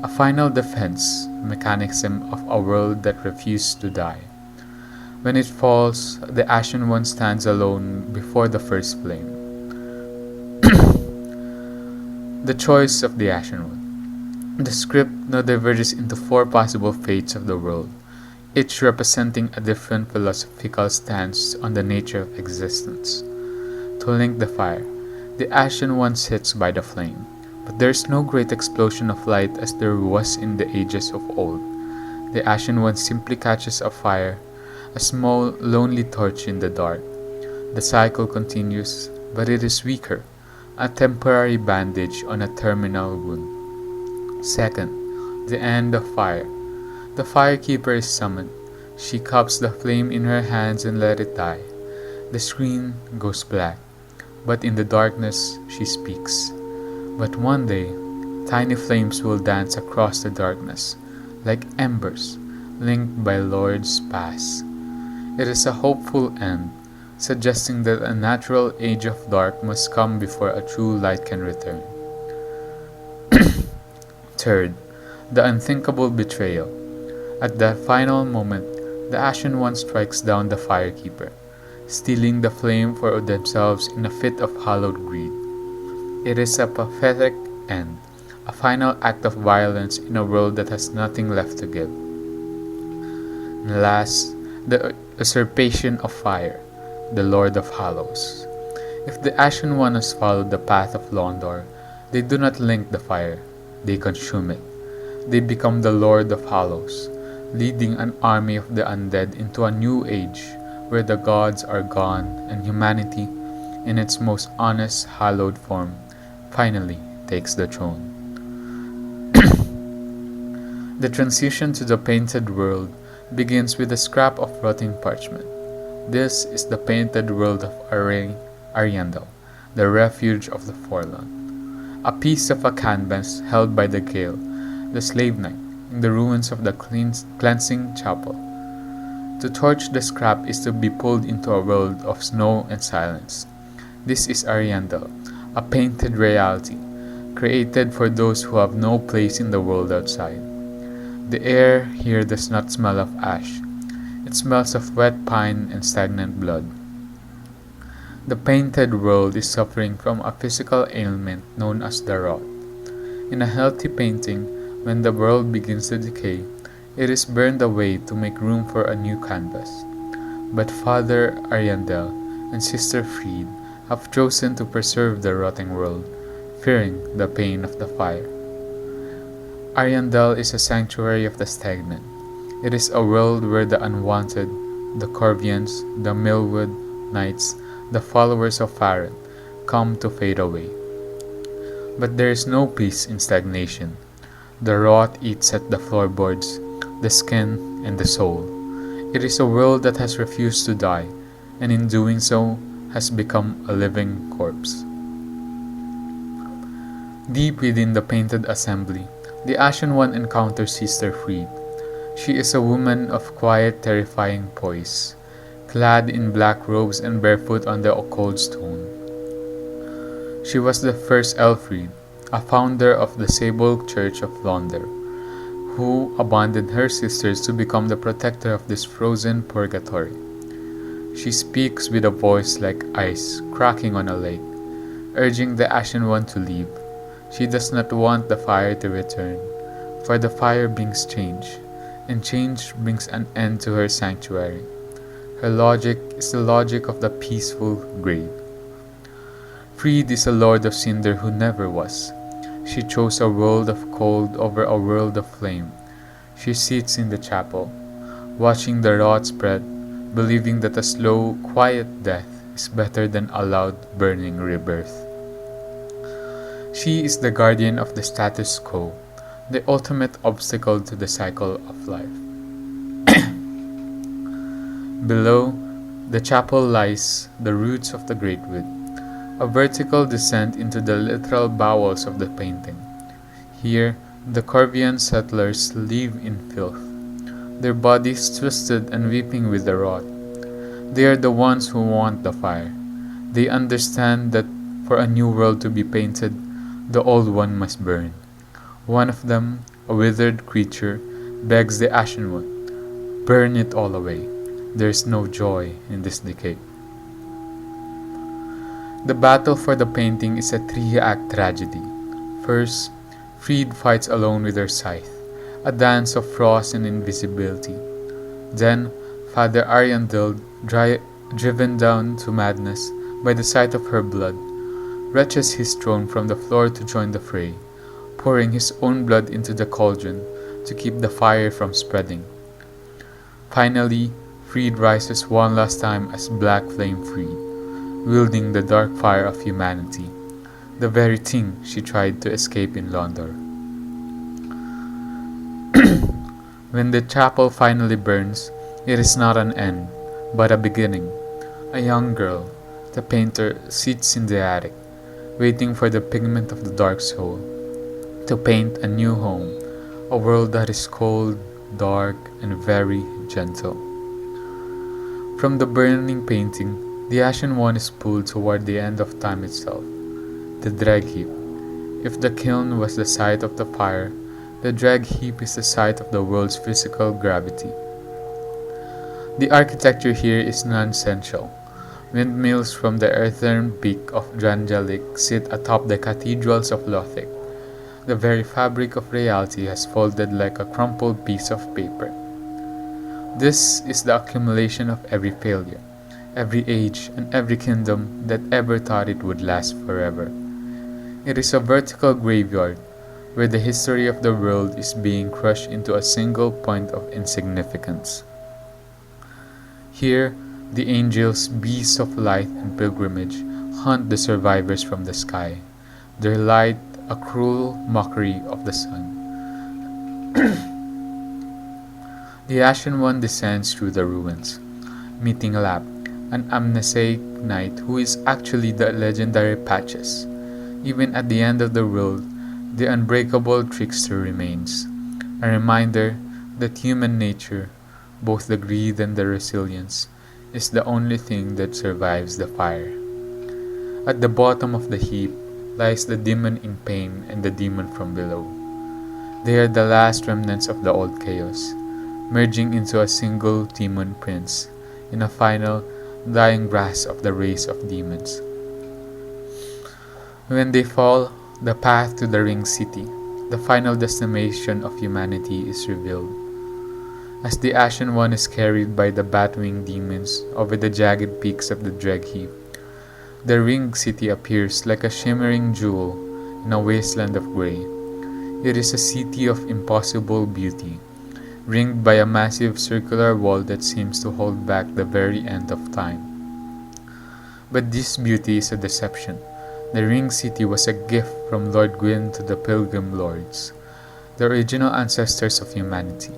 A: a final defense mechanism of a world that refused to die. When it falls, the Ashen One stands alone before the first flame. The choice of the Ashen One. The script now diverges into four possible fates of the world, each representing a different philosophical stance on the nature of existence. To link the fire, the ashen one sits by the flame, but there is no great explosion of light as there was in the ages of old. The ashen one simply catches a fire, a small, lonely torch in the dark. The cycle continues, but it is weaker, a temporary bandage on a terminal wound. Second, the end of fire. The firekeeper is summoned. She cups the flame in her hands and let it die. The screen goes black, but in the darkness she speaks. But one day, tiny flames will dance across the darkness, like embers, linked by Lord's pass. It is a hopeful end, suggesting that a natural age of dark must come before a true light can return. Third, the unthinkable betrayal. At the final moment, the Ashen One strikes down the firekeeper, stealing the flame for themselves in a fit of hallowed greed. It is a pathetic end, a final act of violence in a world that has nothing left to give. And last, the usurpation of fire, the Lord of Hallows. If the Ashen One has followed the path of Londor, they do not link the fire, they consume it. They become the Lord of Hallows, leading an army of the undead into a new age where the gods are gone and humanity, in its most honest, hallowed form, finally takes the throne. The transition to the painted world begins with a scrap of rotting parchment. This is the painted world of Ariandel, the refuge of the forlorn. A piece of a canvas held by the Gale, the slave knight, in the ruins of the cleansing chapel. To torch the scrap is to be pulled into a world of snow and silence. This is Ariandel, a painted reality, created for those who have no place in the world outside. The air here does not smell of ash. It smells of wet pine and stagnant blood. The painted world is suffering from a physical ailment known as the rot. In a healthy painting, when the world begins to decay, it is burned away to make room for a new canvas. But Father Ariandel and Sister Fried have chosen to preserve the rotting world, fearing the pain of the fire. Ariandel is a sanctuary of the stagnant. It is a world where the unwanted, the Corvians, the Millwood Knights, the followers of Farron, come to fade away. But there is no peace in stagnation. The rot eats at the floorboards, the skin, and the soul. It is a world that has refused to die, and in doing so, has become a living corpse. Deep within the painted assembly, the Ashen One encounters Sister Fried. She is a woman of quiet, terrifying poise, clad in black robes and barefoot on the cold stone. She was the first Elfried, a founder of the Sable Church of London, who abandoned her sisters to become the protector of this frozen purgatory. She speaks with a voice like ice cracking on a lake, urging the Ashen One to leave. She does not want the fire to return, for the fire brings change, and change brings an end to her sanctuary. Her logic is the logic of the peaceful grave. Fried is a lord of cinder who never was. She chose a world of cold over a world of flame. She sits in the chapel, watching the rot spread, believing that a slow, quiet death is better than a loud, burning rebirth. She is the guardian of the status quo, the ultimate obstacle to the cycle of life. Below the chapel lies the roots of the great wood, a vertical descent into the literal bowels of the painting. Here, the Corvian settlers live in filth, their bodies twisted and weeping with the rot. They are the ones who want the fire. They understand that for a new world to be painted, the old one must burn. One of them, a withered creature, begs the Ashen One, "Burn it all away. There is no joy in this decay." The battle for the painting is a three-act tragedy. First, Freed fights alone with her scythe, a dance of frost and invisibility. Then, Father Ariandel, driven down to madness by the sight of her blood, wrenches his throne from the floor to join the fray, pouring his own blood into the cauldron to keep the fire from spreading. Finally, Freed rises one last time as Black Flame Freed, wielding the dark fire of humanity, the very thing she tried to escape in Londor. When the chapel finally burns, it is not an end, but a beginning. A young girl, the painter, sits in the attic, waiting for the pigment of the dark soul, to paint a new home, a world that is cold, dark, and very gentle. From the burning painting, the ashen one is pulled toward the end of time itself, the drag heap. If the kiln was the site of the fire, the drag heap is the site of the world's physical gravity. The architecture here is non-essential. Windmills from the earthen peak of Drangelic sit atop the cathedrals of Lothic. The very fabric of reality has folded like a crumpled piece of paper. This is the accumulation of every failure, every age, and every kingdom that ever thought it would last forever. It is a vertical graveyard, where the history of the world is being crushed into a single point of insignificance. Here, the angels, beasts of light and pilgrimage, hunt the survivors from the sky, their light a cruel mockery of the sun. The Ashen One descends through the ruins, meeting Lap, an amnesiac knight who is actually the legendary Patches. Even at the end of the world, the unbreakable trickster remains, a reminder that human nature, both the greed and the resilience, is the only thing that survives the fire. At the bottom of the heap lies the demon in pain and the demon from below. They are the last remnants of the old chaos, merging into a single demon prince in a final, dying grasp of the race of demons. When they fall, the path to the Ring City, the final destination of humanity, is revealed. As the Ashen One is carried by the bat-winged demons over the jagged peaks of the Dreg Heap, the Ring City appears like a shimmering jewel in a wasteland of grey. It is a city of impossible beauty, ringed by a massive circular wall that seems to hold back the very end of time. But this beauty is a deception. The Ring City was a gift from Lord Gwyn to the Pilgrim Lords, the original ancestors of humanity,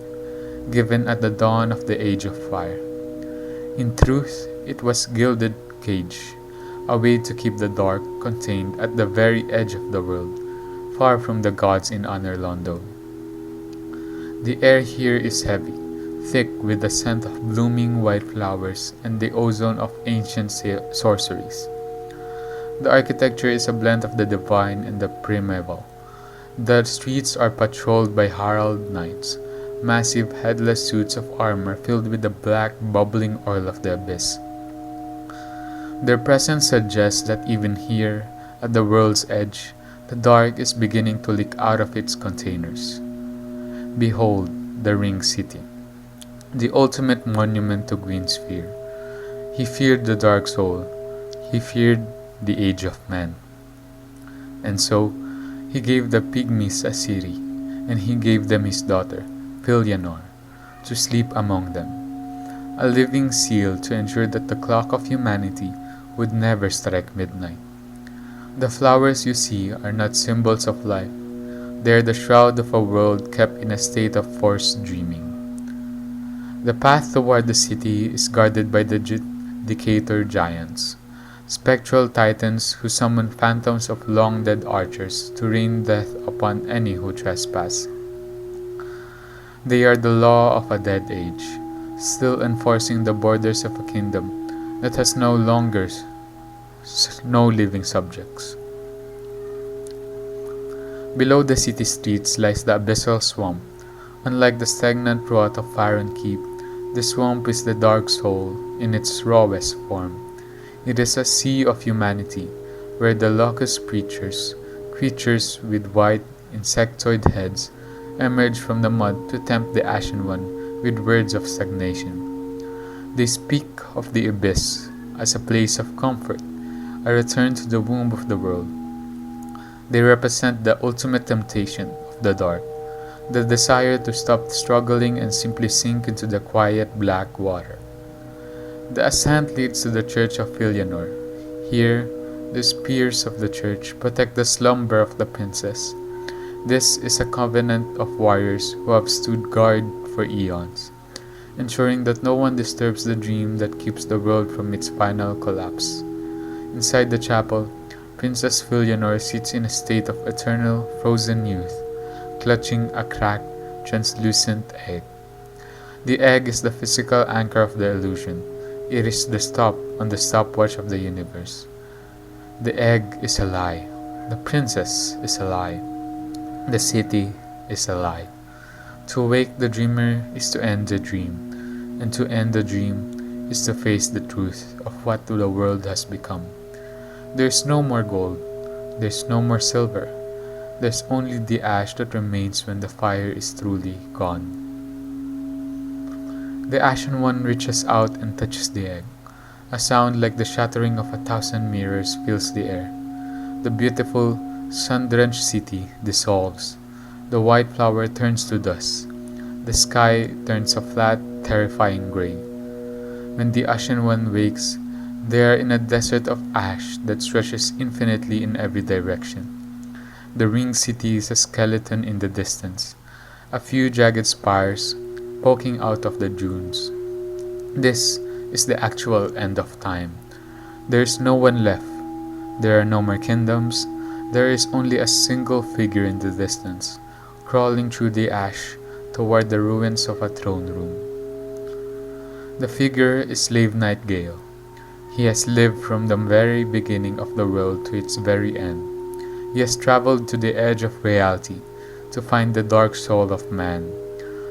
A: given at the dawn of the Age of Fire. In truth, it was gilded cage, a way to keep the dark contained at the very edge of the world, far from the gods in Honor Londo. The air here is heavy, thick with the scent of blooming white flowers and the ozone of ancient sorceries. The architecture is a blend of the divine and the primeval. The streets are patrolled by herald knights, massive headless suits of armor filled with the black, bubbling oil of the abyss. Their presence suggests that even here, at the world's edge, the dark is beginning to leak out of its containers. Behold, the Ring City, the ultimate monument to Gwyn's fear. He feared the dark soul. He feared the age of man. And so, he gave the pygmies a city, and he gave them his daughter, Filianor, to sleep among them, a living seal to ensure that the clock of humanity would never strike midnight. The flowers you see are not symbols of life. They are the shroud of a world kept in a state of forced dreaming. The path toward the city is guarded by the Judicator giants, spectral titans who summon phantoms of long-dead archers to rain death upon any who trespass. They are the law of a dead age, still enforcing the borders of a kingdom that has no longer no living subjects. Below the city streets lies the abyssal swamp. Unlike the stagnant rot of Faron Keep, the swamp is the dark soul in its rawest form. It is a sea of humanity, where the locust creatures with white insectoid heads emerge from the mud to tempt the Ashen One with words of stagnation. They speak of the abyss as a place of comfort, a return to the womb of the world. They represent the ultimate temptation of the dark, the desire to stop struggling and simply sink into the quiet black water. The ascent leads to the Church of Filianor. Here, the spears of the church protect the slumber of the princess. This is a covenant of warriors who have stood guard for eons, ensuring that no one disturbs the dream that keeps the world from its final collapse. Inside the chapel, Princess Filianor sits in a state of eternal, frozen youth, clutching a cracked, translucent egg. The egg is the physical anchor of the illusion. It is the stop on the stopwatch of the universe. The egg is a lie. The princess is a lie. The city is a lie. To wake the dreamer is to end the dream, and to end the dream is to face the truth of what the world has become. There's no more gold. There's no more silver. There's only the ash that remains when the fire is truly gone. The Ashen One reaches out and touches the egg. A sound like the shattering of 1,000 mirrors fills the air. The beautiful, sun-drenched city dissolves. The white flower turns to dust. The sky turns a flat, terrifying gray. When the Ashen One wakes, they are in a desert of ash that stretches infinitely in every direction. The ringed city is a skeleton in the distance, a few jagged spires poking out of the dunes. This is the actual end of time. There is no one left. There are no more kingdoms. There is only a single figure in the distance, crawling through the ash toward the ruins of a throne room. The figure is Slave Knight Gale. He has lived from the very beginning of the world to its very end. He has traveled to the edge of reality to find the dark soul of man,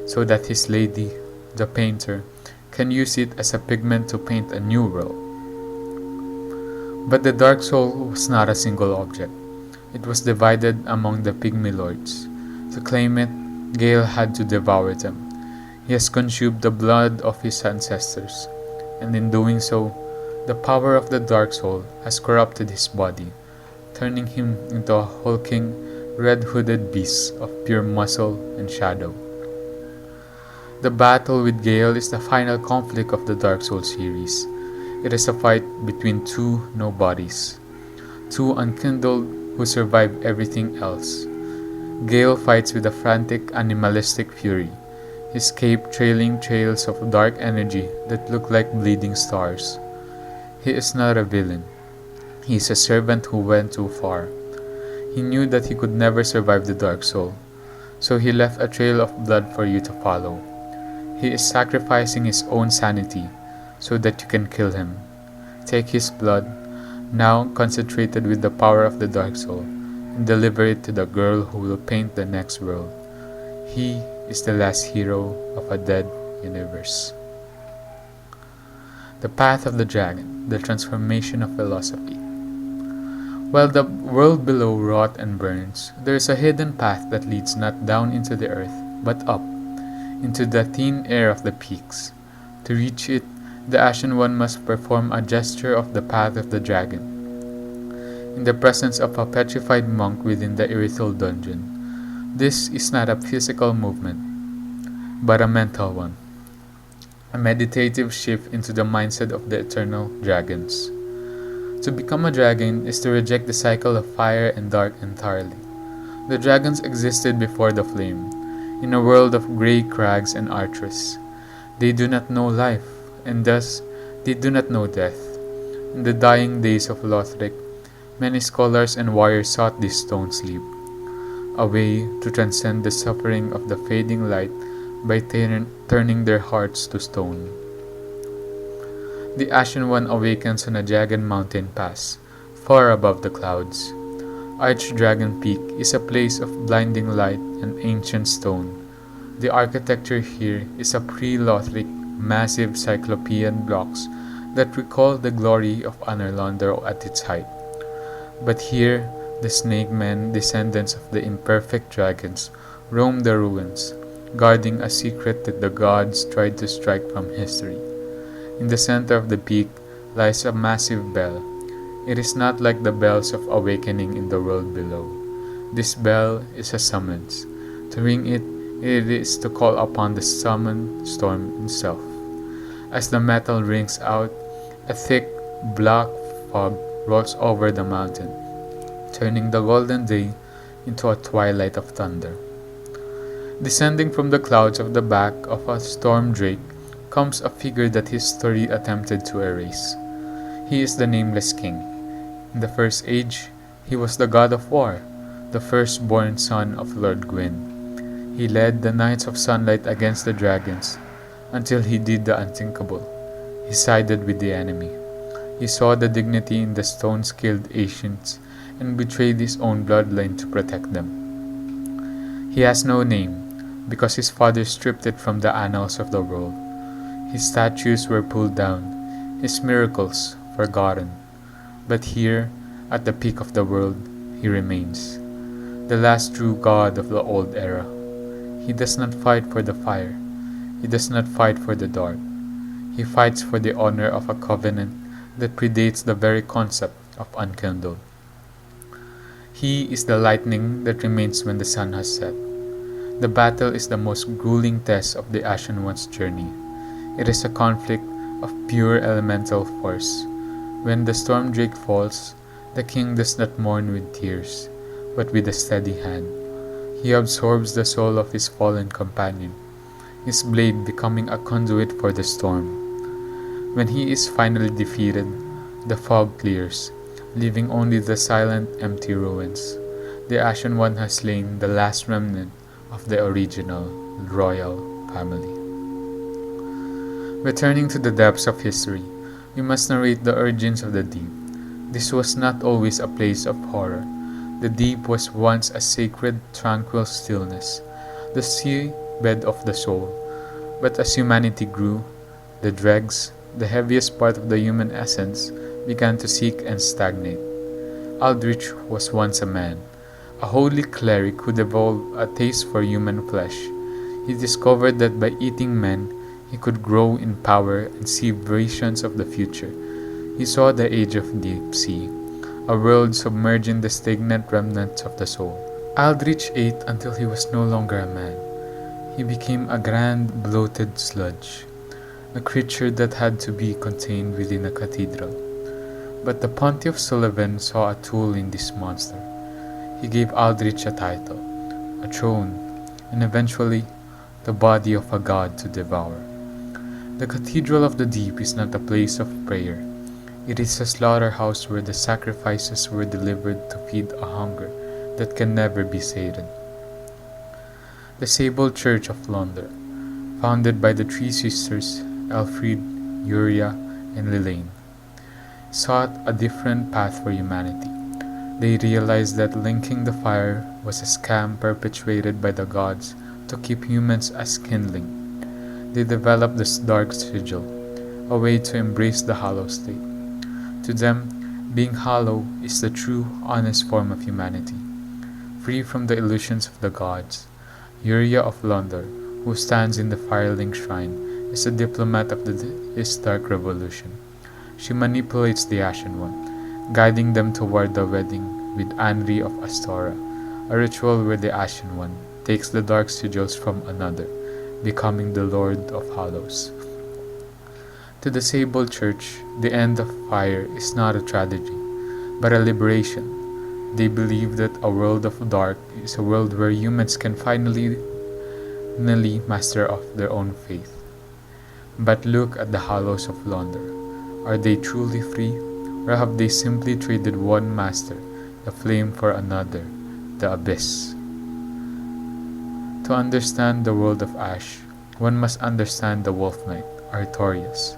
A: so that his lady, the painter, can use it as a pigment to paint a new world. But the dark soul was not a single object. It was divided among the pygmy lords. To claim it, Gale had to devour them. He has consumed the blood of his ancestors, and in doing so, the power of the dark soul has corrupted his body, turning him into a hulking, red-hooded beast of pure muscle and shadow. The battle with Gale is the final conflict of the Dark Souls series. It is a fight between two nobodies, two unkindled who survive everything else. Gale fights with a frantic, animalistic fury, his cape trailing trails of dark energy that look like bleeding stars. He is not a villain. He is a servant who went too far. He knew that he could never survive the Dark Soul, so he left a trail of blood for you to follow. He is sacrificing his own sanity so that you can kill him. Take his blood, now concentrated with the power of the Dark Soul, and deliver it to the girl who will paint the next world. He is the last hero of a dead universe. The Path of the Dragon, the Transformation of Philosophy. While the world below rot and burns, there is a hidden path that leads not down into the earth, but up, into the thin air of the peaks. To reach it, the Ashen One must perform a gesture of the Path of the Dragon. In the presence of a petrified monk within the Erythral dungeon, this is not a physical movement, but a mental one. A meditative shift into the mindset of the eternal dragons. To become a dragon is to reject the cycle of fire and dark entirely. The dragons existed before the flame, in a world of grey crags and archers. They do not know life, and thus they do not know death. In the dying days of Lothric, many scholars and warriors sought this stone sleep, a way to transcend the suffering of the fading light by turning their hearts to stone. The Ashen One awakens on a jagged mountain pass, far above the clouds. Archdragon Peak is a place of blinding light and ancient stone. The architecture here is a pre-Lothric, massive cyclopean blocks that recall the glory of Anarlander at its height. But here, The snake men, descendants of the imperfect dragons, roam the ruins, guarding a secret that the gods tried to strike from history. In the center of the peak lies a massive bell. It is not like the bells of awakening in the world below. This bell is a summons. To ring it, it is to call upon the summoned storm himself. As the metal rings out, a thick, black fog rolls over the mountain, turning the golden day into a twilight of thunder. Descending from the clouds of the back of a storm drake comes a figure that history attempted to erase. He is the nameless king. In the first age, he was the god of war, the firstborn son of Lord Gwyn. He led the Knights of Sunlight against the dragons until he did the unthinkable. He sided with the enemy. He saw the dignity in the stone-skilled ancients and betrayed his own bloodline to protect them. He has no name because his father stripped it from the annals of the world. His statues were pulled down, his miracles forgotten. But here, at the peak of the world, he remains, the last true god of the old era. He does not fight for the fire. He does not fight for the dark. He fights for the honor of a covenant that predates the very concept of unkindled. He is the lightning that remains when the sun has set. The battle is the most grueling test of the Ashen One's journey. It is a conflict of pure elemental force. When the storm drake falls, the king does not mourn with tears, but with a steady hand. He absorbs the soul of his fallen companion, his blade becoming a conduit for the storm. When he is finally defeated, the fog clears, leaving only the silent, empty ruins. The Ashen One has slain the last remnant of the original royal family. Returning to the depths of history, we must narrate the origins of the deep. This was not always a place of horror. The deep was once a sacred, tranquil stillness, the seabed of the soul. But as humanity grew, the dregs, the heaviest part of the human essence, began to seek and stagnate. Aldrich was once a man, a holy cleric who developed a taste for human flesh. He discovered that by eating men, he could grow in power and see visions of the future. He saw the age of deep sea, a world submerging the stagnant remnants of the soul. Aldrich ate until he was no longer a man. He became a grand, bloated sludge, a creature that had to be contained within a cathedral. But the Pontiff Sullivan saw a tool in this monster. He gave Aldrich a title, a throne, and eventually the body of a god to devour. The Cathedral of the Deep is not a place of prayer. It is a slaughterhouse where the sacrifices were delivered to feed a hunger that can never be sated. The Sable Church of London, founded by the three sisters Elfried, Uria, and Lillian, sought a different path for humanity. They realized that linking the fire was a scam perpetuated by the gods to keep humans as kindling. They developed this dark sigil, a way to embrace the hollow state. To them, being hollow is the true, honest form of humanity, free from the illusions of the gods. Uria of London, who stands in the Firelink Shrine, is a diplomat of this dark revolution. She manipulates the Ashen One, guiding them toward the wedding with Anri of Astora, a ritual where the Ashen One takes the dark sigils from another, becoming the Lord of Hollows. To the Sable Church, the end of fire is not a tragedy, but a liberation. They believe that a world of dark is a world where humans can finally master of their own faith. But look at the Hollows of London. Are they truly free, or have they simply traded one master, the flame, for another, the abyss? To understand the world of Ash, one must understand the Wolf Knight, Artorias.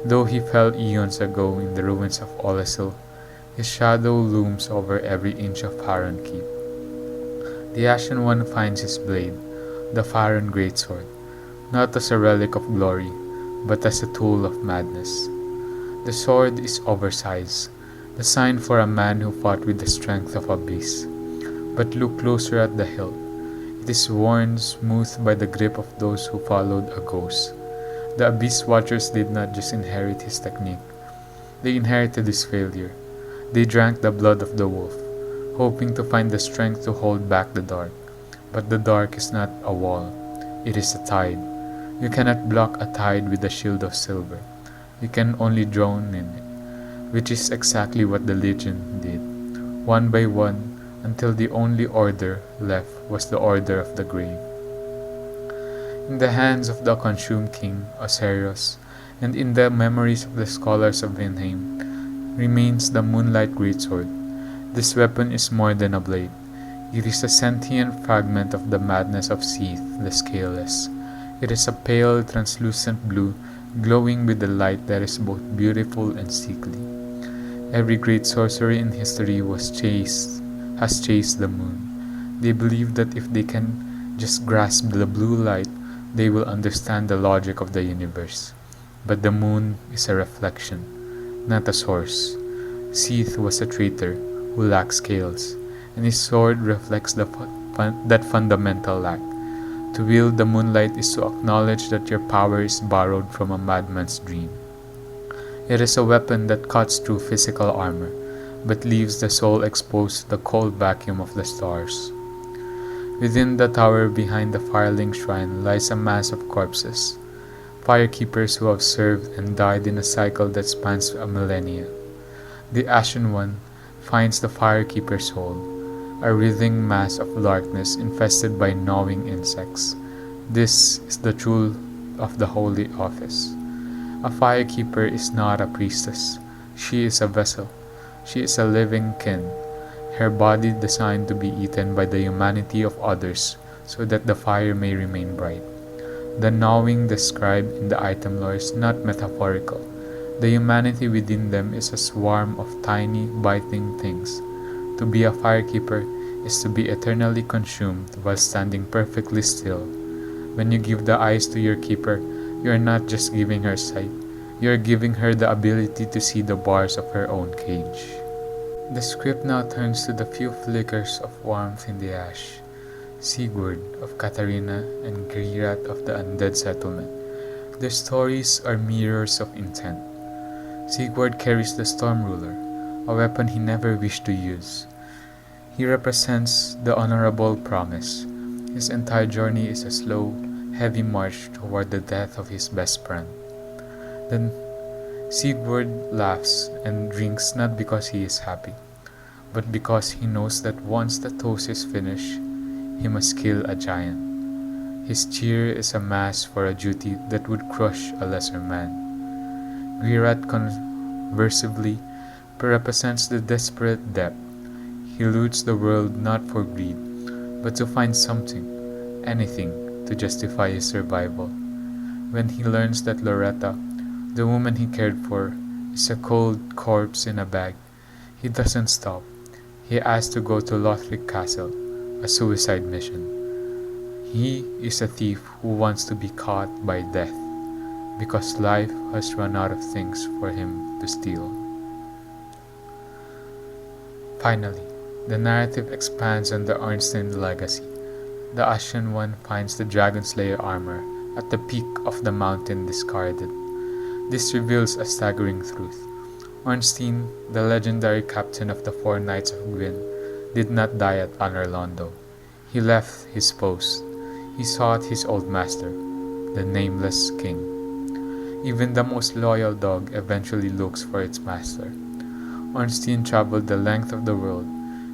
A: Though he fell eons ago in the ruins of Olesil, his shadow looms over every inch of Farron Keep. The Ashen One finds his blade, the Farron Greatsword, not as a relic of glory, but as a tool of madness. The sword is oversized, the sign for a man who fought with the strength of a beast. But look closer at the hilt. It is worn smooth by the grip of those who followed a ghost. The Abyss Watchers did not just inherit his technique, they inherited his failure. They drank the blood of the wolf, hoping to find the strength to hold back the dark. But the dark is not a wall, it is a tide. You cannot block a tide with a shield of silver. You can only drown in it, which is exactly what the Legion did, one by one, until the only order left was the Order of the Grave. In the hands of the consumed king, Osiris, and in the memories of the scholars of Vinheim, remains the Moonlight Greatsword. This weapon is more than a blade. It is a sentient fragment of the madness of Seath, the Scaleless. It is a pale, translucent blue, glowing with a light that is both beautiful and sickly. Every great sorcerer in history has chased the moon. They believe that if they can just grasp the blue light, they will understand the logic of the universe. But the moon is a reflection, not a source. Seath was a traitor who lacked scales, and his sword reflects that fundamental lack. To wield the moonlight is to acknowledge that your power is borrowed from a madman's dream. It is a weapon that cuts through physical armor, but leaves the soul exposed to the cold vacuum of the stars. Within the tower behind the Firelink Shrine lies a mass of corpses, firekeepers who have served and died in a cycle that spans a millennia. The Ashen One finds the firekeeper's soul, a writhing mass of darkness infested by gnawing insects. This is the truth of the Holy Office. A firekeeper is not a priestess. She is a vessel. She is a living kin, her body designed to be eaten by the humanity of others so that the fire may remain bright. The gnawing described in the item lore is not metaphorical. The humanity within them is a swarm of tiny, biting things. To be a firekeeper is to be eternally consumed while standing perfectly still. When you give the eyes to your keeper, you are not just giving her sight, you are giving her the ability to see the bars of her own cage. The script now turns to the few flickers of warmth in the ash. Sigurd of Katarina and Grirat of the Undead Settlement. Their stories are mirrors of intent. Sigurd carries the Storm Ruler, a weapon he never wished to use. He represents the honorable promise. His entire journey is a slow, heavy march toward the death of his best friend. Then Sigurd laughs and drinks not because he is happy, but because he knows that once the toast is finished, he must kill a giant. His cheer is a mask for a duty that would crush a lesser man. Grirat conversely represents the desperate depth. He loots the world not for greed, but to find something, anything, to justify his survival. When he learns that Loretta, the woman he cared for, is a cold corpse in a bag, he doesn't stop. He asks to go to Lothric Castle, a suicide mission. He is a thief who wants to be caught by death, because life has run out of things for him to steal. Finally, the narrative expands on the Ornstein legacy. The Ashen One finds the Dragon Slayer armor at the peak of the mountain discarded. This reveals a staggering truth. Ornstein, the legendary captain of the Four Knights of Gwyn, did not die at Anor He left his post. He sought his old master, the Nameless King. Even the most loyal dog eventually looks for its master. Ornstein traveled the length of the world,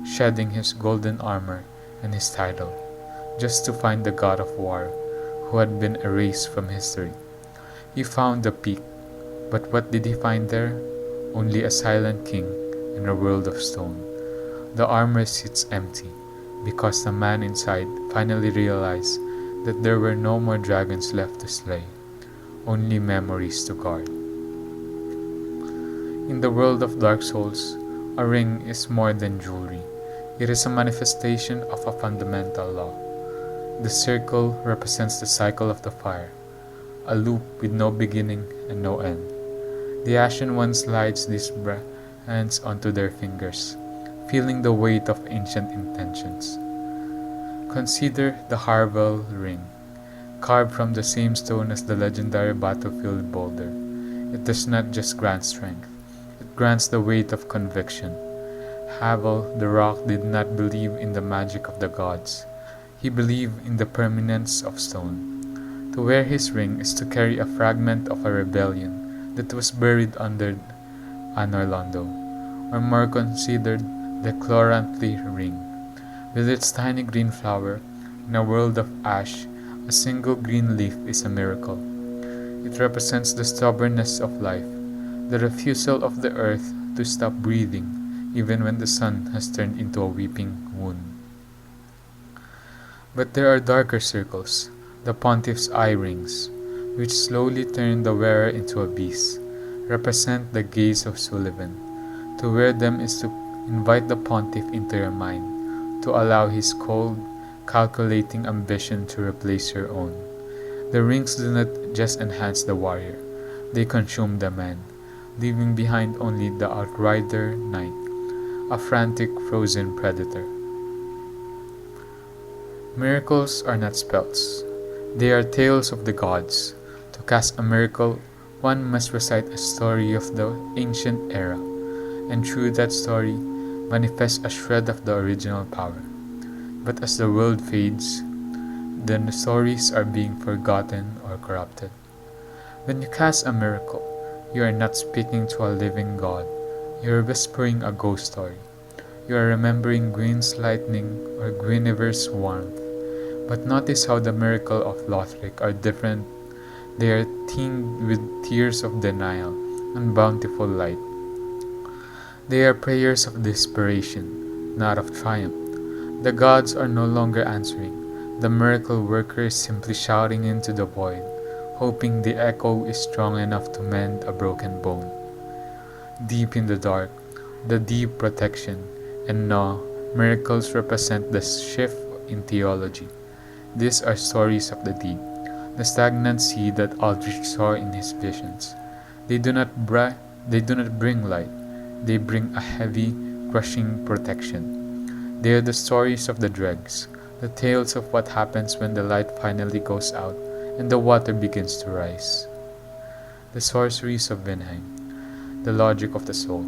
A: shedding his golden armor and his title, just to find the god of war, who had been erased from history. He found the peak, but what did he find there? Only a silent king in a world of stone. The armor sits empty, because the man inside finally realized that there were no more dragons left to slay, only memories to guard. In the world of Dark Souls, a ring is more than jewelry. It is a manifestation of a fundamental law. The circle represents the cycle of the fire, a loop with no beginning and no end. The Ashen One slides this hands onto their fingers, feeling the weight of ancient intentions. Consider the Harvel ring, carved from the same stone as the legendary battlefield boulder. It does not just grant strength, it grants the weight of conviction. Havel, the rock, did not believe in the magic of the gods. He believed in the permanence of stone. To wear his ring is to carry a fragment of a rebellion that was buried under an Orlando, or more considered the Chloranthy ring. With its tiny green flower, in a world of ash, a single green leaf is a miracle. It represents the stubbornness of life, the refusal of the earth to stop breathing, even when the sun has turned into a weeping wound. But there are darker circles, the pontiff's eye rings, which slowly turn the wearer into a beast, represent the gaze of Sullivan. To wear them is to invite the pontiff into your mind, to allow his cold, calculating ambition to replace your own. The rings do not just enhance the warrior, they consume the man, leaving behind only the outrider knight, a frantic frozen predator. Miracles are not spells, they are tales of the gods. To cast a miracle, one must recite a story of the ancient era, and through that story manifest a shred of the original power. But as the world fades, then the stories are being forgotten or corrupted. When you cast a miracle, you are not speaking to a living God, you are whispering a ghost story. You are remembering Gwyn's lightning or Guinevere's warmth. But notice how the miracle of Lothric are different. They are tinged with tears of denial and bountiful light. They are prayers of desperation, not of triumph. The gods are no longer answering. The miracle worker is simply shouting into the void, hoping the echo is strong enough to mend a broken bone. Deep in the dark, the deep protection and now, miracles represent the shift in theology. These are stories of the deep, the stagnant sea that Aldrich saw in his visions. They do not bring light, they bring a heavy, crushing protection. They are the stories of the dregs, the tales of what happens when the light finally goes out and the water begins to rise. The sorceries of Vinheim, the logic of the soul.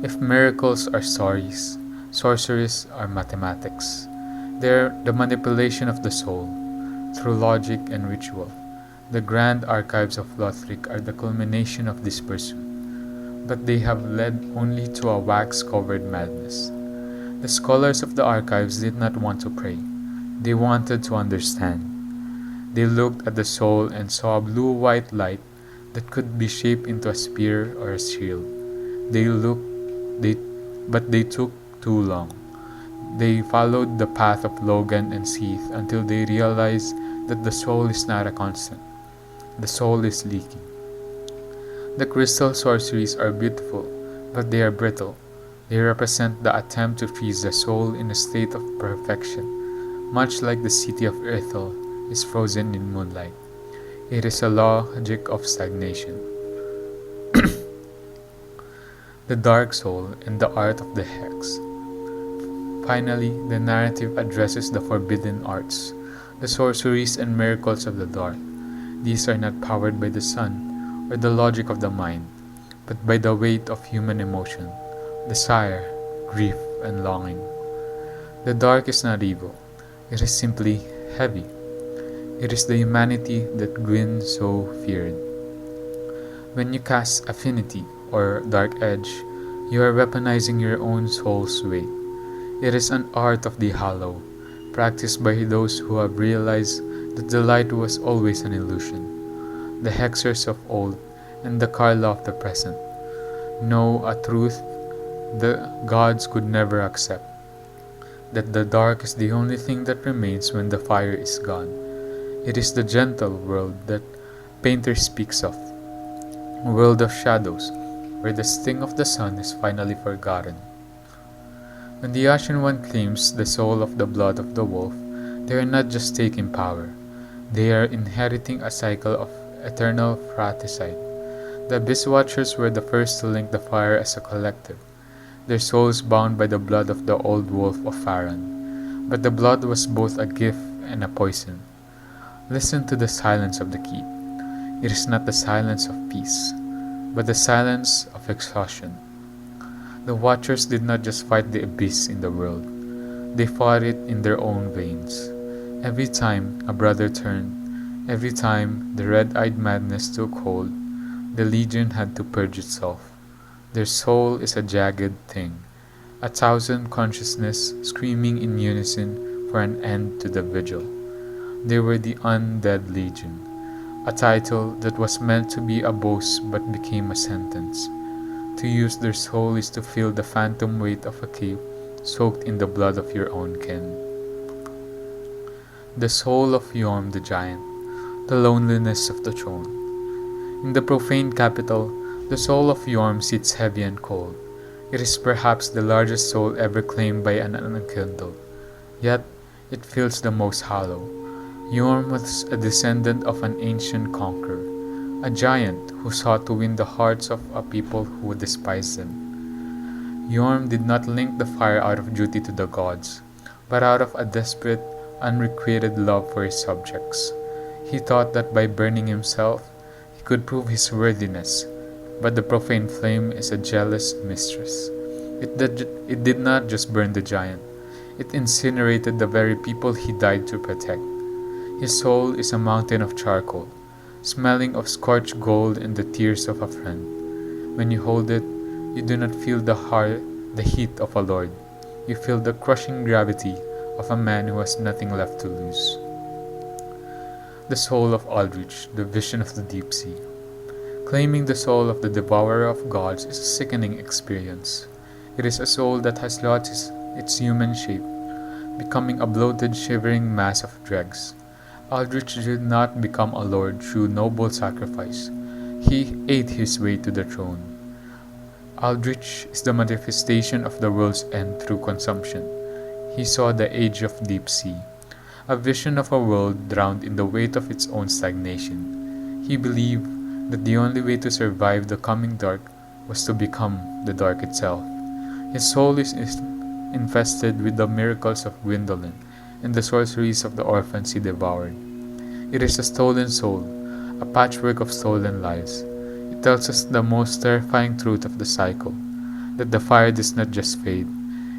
A: If miracles are stories, sorceries are mathematics. They are the manipulation of the soul, through logic and ritual. The grand archives of Lothric are the culmination of this pursuit, but they have led only to a wax-covered madness. The scholars of the archives did not want to pray, they wanted to understand. They looked at the soul and saw a blue-white light that could be shaped into a spear or a shield. But they took too long. They followed the path of Logan and Seath until they realized that the soul is not a constant. The soul is leaking. The crystal sorceries are beautiful, but they are brittle. They represent the attempt to freeze the soul in a state of perfection, much like the city of Ithel is frozen in moonlight. It is a logic of stagnation. The dark soul and the art of the hex. Finally, the narrative addresses the forbidden arts, the sorceries and miracles of the dark. These are not powered by the sun or the logic of the mind, but by the weight of human emotion, desire, grief, and longing. The dark is not evil, it is simply heavy. It is the humanity that Gwyn so feared. When you cast affinity or dark edge, you are weaponizing your own soul's weight. It is an art of the hollow, practiced by those who have realized that the light was always an illusion. The hexers of old and the Carla of the present know a truth the gods could never accept, that the dark is the only thing that remains when the fire is gone. It is the gentle world that Painter speaks of, a world of shadows, where the sting of the sun is finally forgotten. When the Ashen One claims the soul of the blood of the wolf, they are not just taking power, they are inheriting a cycle of eternal fratricide. The Abyss Watchers were the first to link the fire as a collective, their souls bound by the blood of the old wolf of Faran. But the blood was both a gift and a poison. Listen to the silence of the keep. It is not the silence of peace, but the silence of exhaustion. The Watchers did not just fight the abyss in the world, they fought it in their own veins. Every time a brother turned, every time the red-eyed madness took hold, the Legion had to purge itself. Their soul is a jagged thing, a thousand consciousness screaming in unison for an end to the vigil. They were the Undead Legion, a title that was meant to be a boast but became a sentence. To use their soul is to feel the phantom weight of a cape soaked in the blood of your own kin. The soul of Yom the Giant, the loneliness of the throne. In the profane capital, the soul of Yorm sits heavy and cold. It is perhaps the largest soul ever claimed by an unkindled, yet it feels the most hollow. Yorm was a descendant of an ancient conqueror, a giant who sought to win the hearts of a people who despised them. Yorm did not link the fire out of duty to the gods, but out of a desperate, unrequited love for his subjects. He thought that by burning himself, he could prove his worthiness, but the profane flame is a jealous mistress. It did not just burn the giant, it incinerated the very people he died to protect. His soul is a mountain of charcoal, smelling of scorched gold and the tears of a friend. When you hold it, you do not feel the heat of a lord. You feel the crushing gravity of a man who has nothing left to lose. The soul of Aldrich, the vision of the deep sea. Claiming the soul of the devourer of gods is a sickening experience. It is a soul that has lost its human shape, becoming a bloated, shivering mass of dregs. Aldrich did not become a lord through noble sacrifice. He ate his way to the throne. Aldrich is the manifestation of the world's end through consumption. He saw the age of deep sea, a vision of a world drowned in the weight of its own stagnation. He believed that the only way to survive the coming dark was to become the dark itself. His soul is infested with the miracles of Gwyndolin and the sorceries of the orphans he devoured. It is a stolen soul, a patchwork of stolen lives. It tells us the most terrifying truth of the cycle, that the fire does not just fade,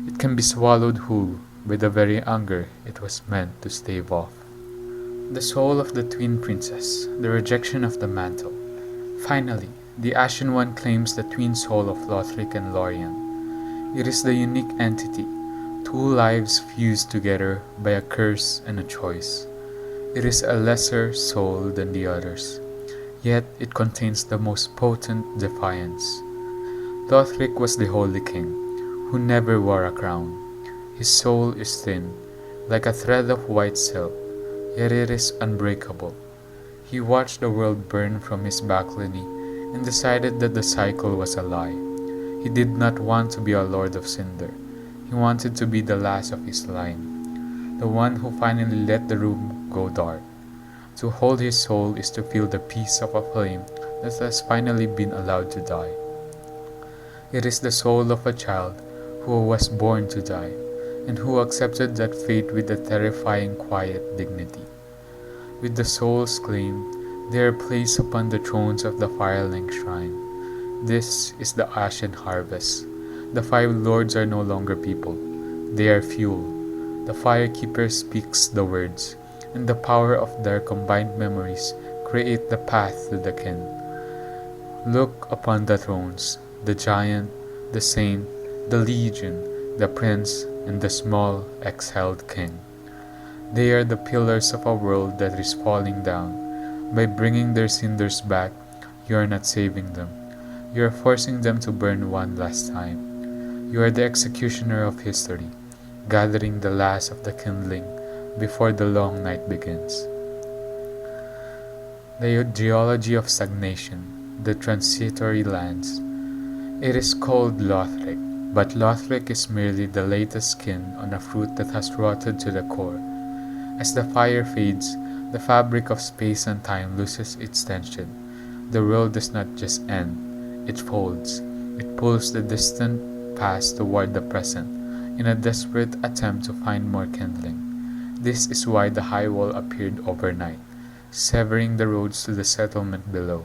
A: it can be swallowed whole by the very anger it was meant to stave off. The soul of the twin princess, the rejection of the mantle. Finally, the Ashen One claims the twin soul of Lothric and Lorien. It is the unique entity, two lives fused together by a curse and a choice. It is a lesser soul than the others, yet it contains the most potent defiance. Lothric was the Holy King, who never wore a crown. His soul is thin, like a thread of white silk, yet it is unbreakable. He watched the world burn from his balcony and decided that the cycle was a lie. He did not want to be a Lord of Cinder. He wanted to be the last of his line, the one who finally let the room go dark. To hold his soul is to feel the peace of a flame that has finally been allowed to die. It is the soul of a child who was born to die, and who accepted that fate with a terrifying quiet dignity. With the souls claimed, they are placed upon the thrones of the Firelink Shrine. This is the Ashen Harvest. The Five Lords are no longer people, they are fuel. The Firekeeper speaks the words, and the power of their combined memories create the path to the kin. Look upon the thrones, the giant, the saint, the legion, the prince, and the small, exiled king. They are the pillars of a world that is falling down. By bringing their cinders back, you are not saving them. You are forcing them to burn one last time. You are the executioner of history, gathering the last of the kindling before the long night begins. The geology of stagnation, the transitory lands. It is called Lothric, but Lothric is merely the latest skin on a fruit that has rotted to the core. As the fire fades, the fabric of space and time loses its tension. The world does not just end, it folds. It pulls the distant past toward the present, in a desperate attempt to find more kindling. This is why the high wall appeared overnight, severing the roads to the settlement below.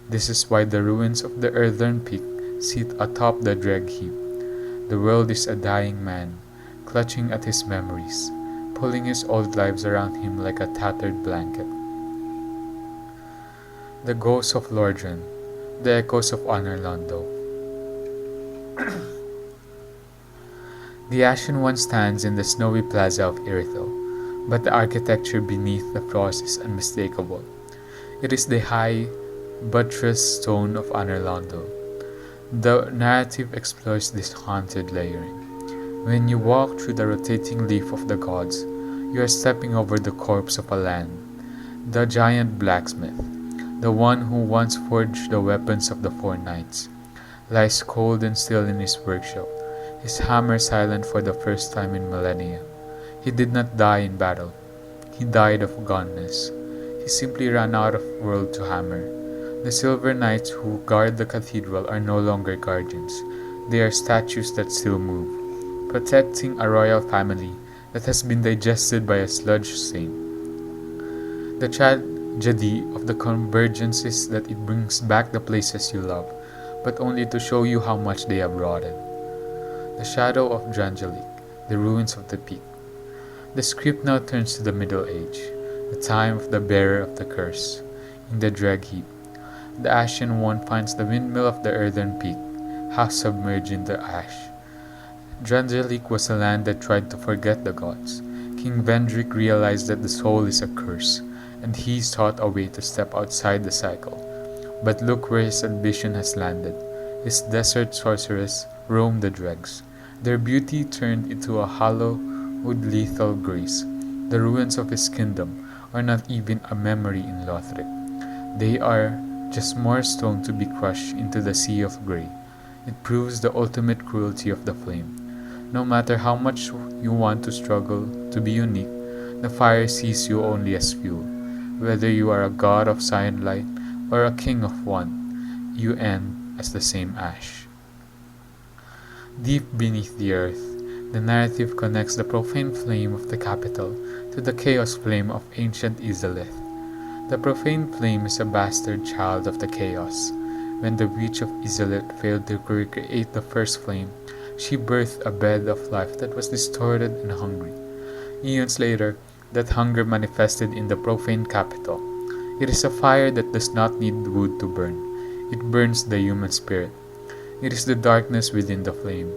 A: This is why the ruins of the earthen peak sit atop the drag heap. The world is a dying man, clutching at his memories, pulling his old lives around him like a tattered blanket. The ghosts of Lordran, the echoes of Honorlando. The Ashen One stands in the snowy plaza of Irithel, but the architecture beneath the frost is unmistakable. It is the high, buttressed stone of Honorlando. The narrative explores this haunted layering. When you walk through the rotating leaf of the gods, you are stepping over the corpse of a land. The giant blacksmith, the one who once forged the weapons of the four knights, lies cold and still in his workshop, his hammer silent for the first time in millennia. He did not die in battle. He died of goneness. He simply ran out of world to hammer. The silver knights who guard the cathedral are no longer guardians. They are statues that still move, protecting a royal family that has been digested by a sludge stain. The tragedy of the convergence is that it brings back the places you love, but only to show you how much they have rotted. The shadow of Drangelic, the ruins of the peak. The script now turns to the Middle Age, the time of the bearer of the curse. In the drag heap, the Ashen One finds the windmill of the earthen peak, half submerged in the ash. Drangelic was a land that tried to forget the gods. King Vendrick realized that the soul is a curse, and he sought a way to step outside the cycle. But look where his ambition has landed. His desert sorceress roamed the dregs. Their beauty turned into a hallowed lethal grace. The ruins of his kingdom are not even a memory in Lothric. They are just more stone to be crushed into the sea of grey. It proves the ultimate cruelty of the flame. No matter how much you want to struggle to be unique, the fire sees you only as fuel. Whether you are a god of sunlight or a king of one, you end as the same ash. Deep beneath the earth, the narrative connects the profane flame of the capital to the chaos flame of ancient Izalith. The profane flame is a bastard child of the chaos. When the witch of Izalith failed to recreate the first flame, she birthed a bed of life that was distorted and hungry. Eons later, that hunger manifested in the profane capital. It is a fire that does not need wood to burn. It burns the human spirit. It is the darkness within the flame.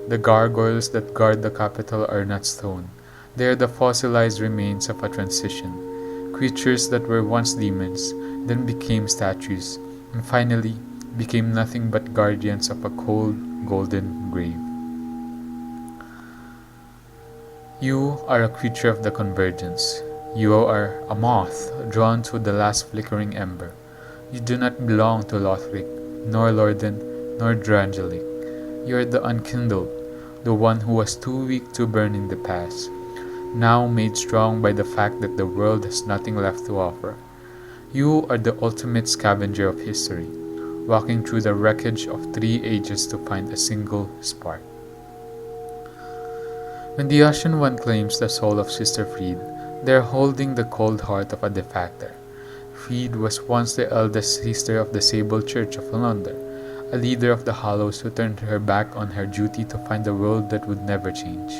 A: The gargoyles that guard the capital are not stone. They are the fossilized remains of a transition. Creatures that were once demons, then became statues, and finally became nothing but guardians of a cold, golden grave. You are a creature of the convergence. You are a moth drawn to the last flickering ember. You do not belong to Lothric, nor Lorden, nor Drangelic. You are the unkindled, the one who was too weak to burn in the past, now made strong by the fact that the world has nothing left to offer. You are the ultimate scavenger of history, walking through the wreckage of 3 ages to find a single spark. When the Ashen One claims the soul of Sister Fried, they are holding the cold heart of a defector. Fried was once the eldest sister of the Sable Church of London, a leader of the Hollows who turned her back on her duty to find a world that would never change.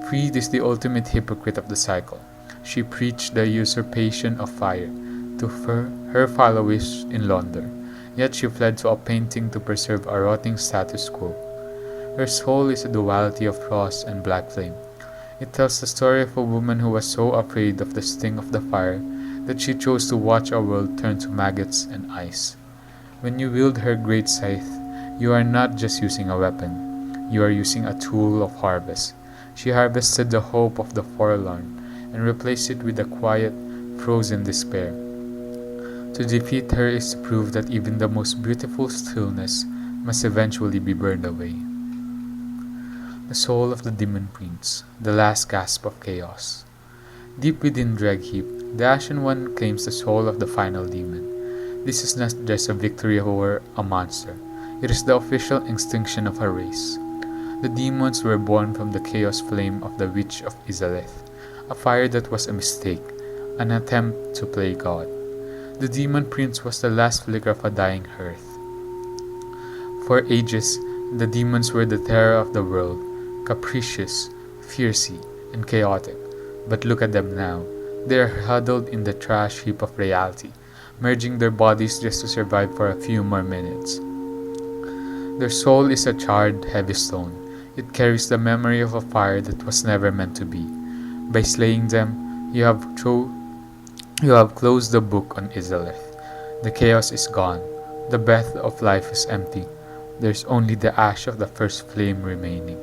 A: Fried is the ultimate hypocrite of the cycle. She preached the usurpation of fire to her followers in London, yet she fled to a painting to preserve a rotting status quo. Her soul is a duality of frost and black flame. It tells the story of a woman who was so afraid of the sting of the fire that she chose to watch our world turn to maggots and ice. When you wield her great scythe, you are not just using a weapon, you are using a tool of harvest. She harvested the hope of the forlorn and replaced it with a quiet, frozen despair. To defeat her is to prove that even the most beautiful stillness must eventually be burned away. The soul of the Demon Prince, the last gasp of chaos. Deep within Dragheap, the Ashen One claims the soul of the final demon. This is not just a victory over a monster, it is the official extinction of a race. The demons were born from the chaos flame of the Witch of Izalith, a fire that was a mistake, an attempt to play God. The demon prince was the last flicker of a dying hearth. For ages, the demons were the terror of the world, capricious, fierce, and chaotic. But look at them now. They are huddled in the trash heap of reality, merging their bodies just to survive for a few more minutes. Their soul is a charred, heavy stone. It carries the memory of a fire that was never meant to be. By slaying them, you have closed the book on Izalith. The chaos is gone. The breath of life is empty. There's only the ash of the first flame remaining.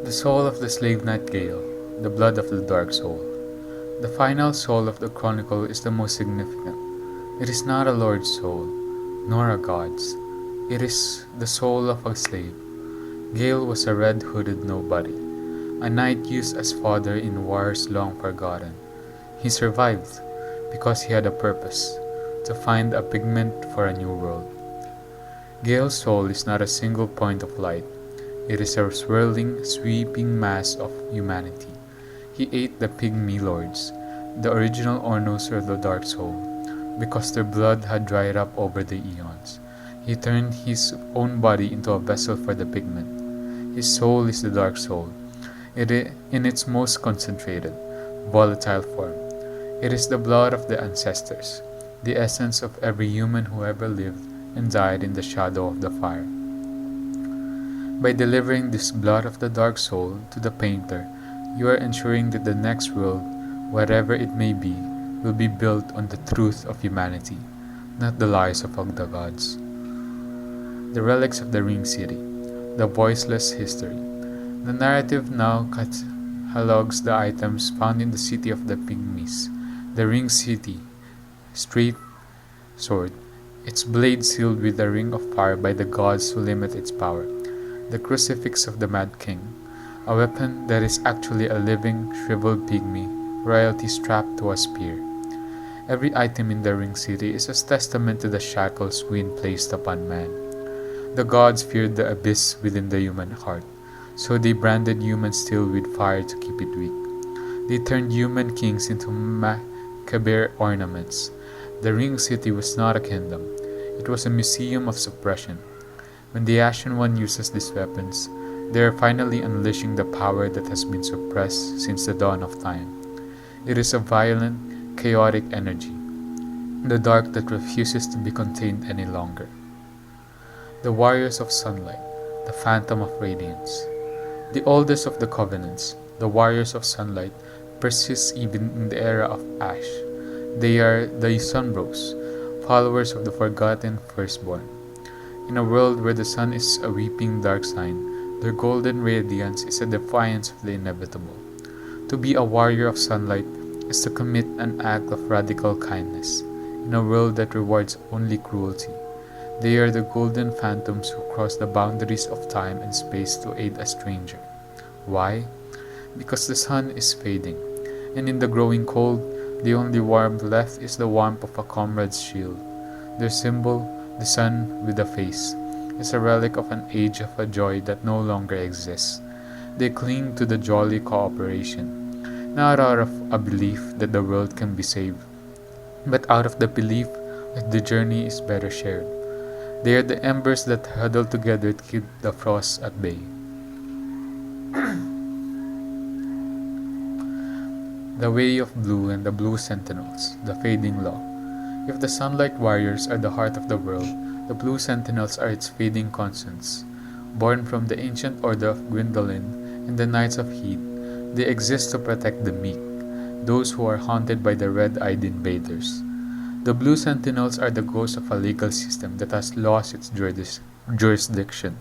A: The soul of the slave nightingale, the blood of the dark soul. The final soul of the chronicle is the most significant. It is not a lord's soul, nor a god's. It is the soul of a slave. Gale was a red-hooded nobody, a knight used as fodder in wars long forgotten. He survived because he had a purpose, to find a pigment for a new world. Gale's soul is not a single point of light. It is a swirling, sweeping mass of humanity. He ate the pygmy lords, the original Ornos of the dark soul, because their blood had dried up over the eons. He turned his own body into a vessel for the pigment. His soul is the dark soul, in its most concentrated, volatile form. It is the blood of the ancestors, the essence of every human who ever lived and died in the shadow of the fire. By delivering this blood of the dark soul to the painter, you are ensuring that the next world, whatever it may be, will be built on the truth of humanity, not the lies of the gods. The relics of the Ring City, the voiceless history. The narrative now catalogs the items found in the city of the Pygmies. The Ring City, straight sword, its blade sealed with a ring of fire by the gods who limit its power. The crucifix of the Mad King, a weapon that is actually a living, shriveled pygmy, royalty strapped to a spear. Every item in the Ring City is a testament to the shackles Wind placed upon man. The gods feared the abyss within the human heart, so they branded human steel with fire to keep it weak. They turned human kings into macabre ornaments. The Ring City was not a kingdom. It was a museum of suppression. When the Ashen One uses these weapons, they are finally unleashing the power that has been suppressed since the dawn of time. It is a violent, chaotic energy, the dark that refuses to be contained any longer. The Warriors of Sunlight, the Phantom of Radiance. The oldest of the covenants, the Warriors of Sunlight, persist even in the era of Ash. They are the Sunbros, followers of the forgotten firstborn. In a world where the sun is a weeping dark sign, their golden radiance is a defiance of the inevitable. To be a warrior of sunlight is to commit an act of radical kindness in a world that rewards only cruelty. They are the golden phantoms who cross the boundaries of time and space to aid a stranger. Why? Because the sun is fading, and in the growing cold, the only warmth left is the warmth of a comrade's shield. Their symbol, the sun with a face, is a relic of an age of a joy that no longer exists. They cling to the jolly cooperation, not out of a belief that the world can be saved, but out of the belief that the journey is better shared. They are the embers that huddle together to keep the frost at bay. The Way of Blue and the Blue Sentinels, the Fading Law. If the Sunlight Warriors are the heart of the world, the Blue Sentinels are its fading constants. Born from the ancient order of Gwyndolin and the Knights of Heat, they exist to protect the meek, those who are haunted by the red-eyed invaders. The Blue Sentinels are the ghosts of a legal system that has lost its jurisdiction.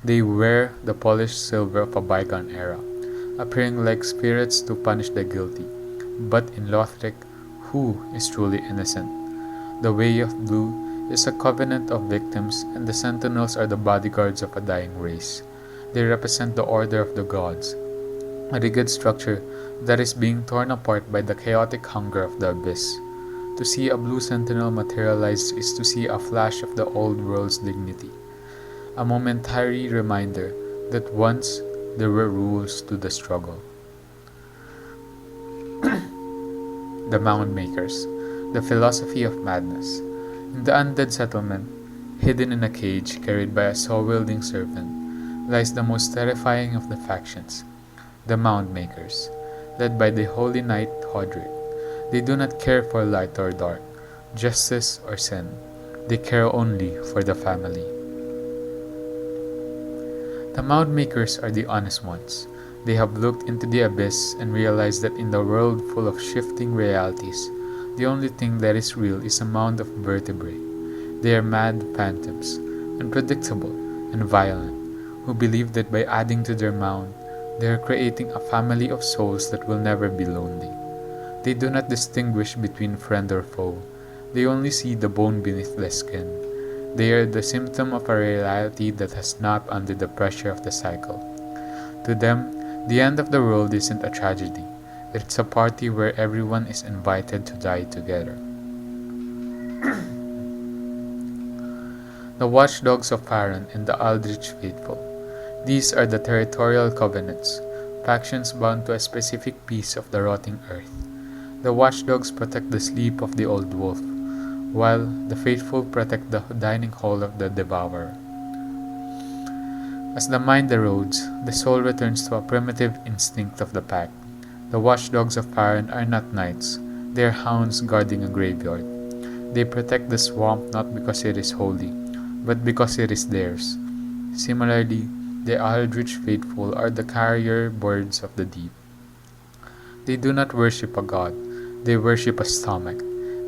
A: They wear the polished silver of a bygone era, appearing like spirits to punish the guilty. But in Lothric, who is truly innocent? The Way of Blue is a covenant of victims, and the Sentinels are the bodyguards of a dying race. They represent the order of the gods, a rigid structure that is being torn apart by the chaotic hunger of the abyss. To see a blue sentinel materialize is to see a flash of the old world's dignity, a momentary reminder that once there were rules to the struggle. The Mound Makers, the philosophy of madness. In the undead settlement, hidden in a cage carried by a saw-wielding servant, lies the most terrifying of the factions, the Mound Makers, led by the holy knight Hodrick. They do not care for light or dark, justice or sin. They care only for the family. The Mound Makers are the honest ones. They have looked into the abyss and realized that in the world full of shifting realities, the only thing that is real is a mound of vertebrae. They are mad phantoms, unpredictable and violent, who believe that by adding to their mound, they are creating a family of souls that will never be lonely. They do not distinguish between friend or foe. They only see the bone beneath the skin. They are the symptom of a reality that has snapped under the pressure of the cycle. To them, the end of the world isn't a tragedy. It's a party where everyone is invited to die together. The watchdogs of Faron and the Aldrich Faithful. These are the territorial covenants, factions bound to a specific piece of the rotting earth. The watchdogs protect the sleep of the old wolf, while the faithful protect the dining hall of the devourer. As the mind erodes, the soul returns to a primitive instinct of the pack. The watchdogs of Faron are not knights, they are hounds guarding a graveyard. They protect the swamp not because it is holy, but because it is theirs. Similarly, the Aldrich Faithful are the carrier birds of the deep. They do not worship a god, they worship a stomach.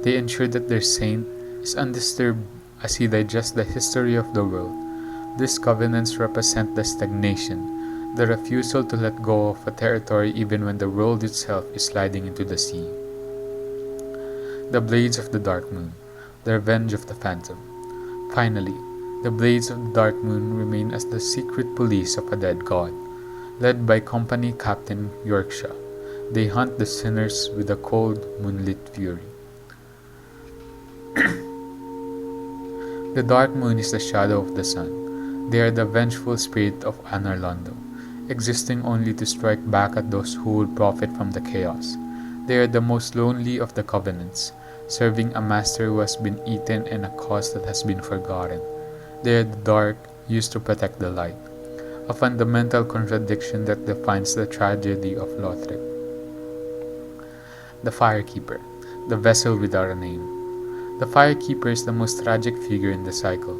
A: They ensure that their saint is undisturbed as he digests the history of the world. These covenants represent the stagnation, the refusal to let go of a territory even when the world itself is sliding into the sea. The Blades of the Dark Moon, the Revenge of the Phantom. Finally, the Blades of the Dark Moon remain as the secret police of a dead god. Led by Company Captain Yorkshire, they hunt the sinners with a cold, moonlit fury. The Dark Moon is the shadow of the sun. They are the vengeful spirit of Anor Londo, existing only to strike back at those who would profit from the chaos. They are the most lonely of the covenants, serving a master who has been eaten and a cause that has been forgotten. They are the dark, used to protect the light, a fundamental contradiction that defines the tragedy of Lothric. The Firekeeper, the vessel without a name. The Firekeeper is the most tragic figure in the cycle,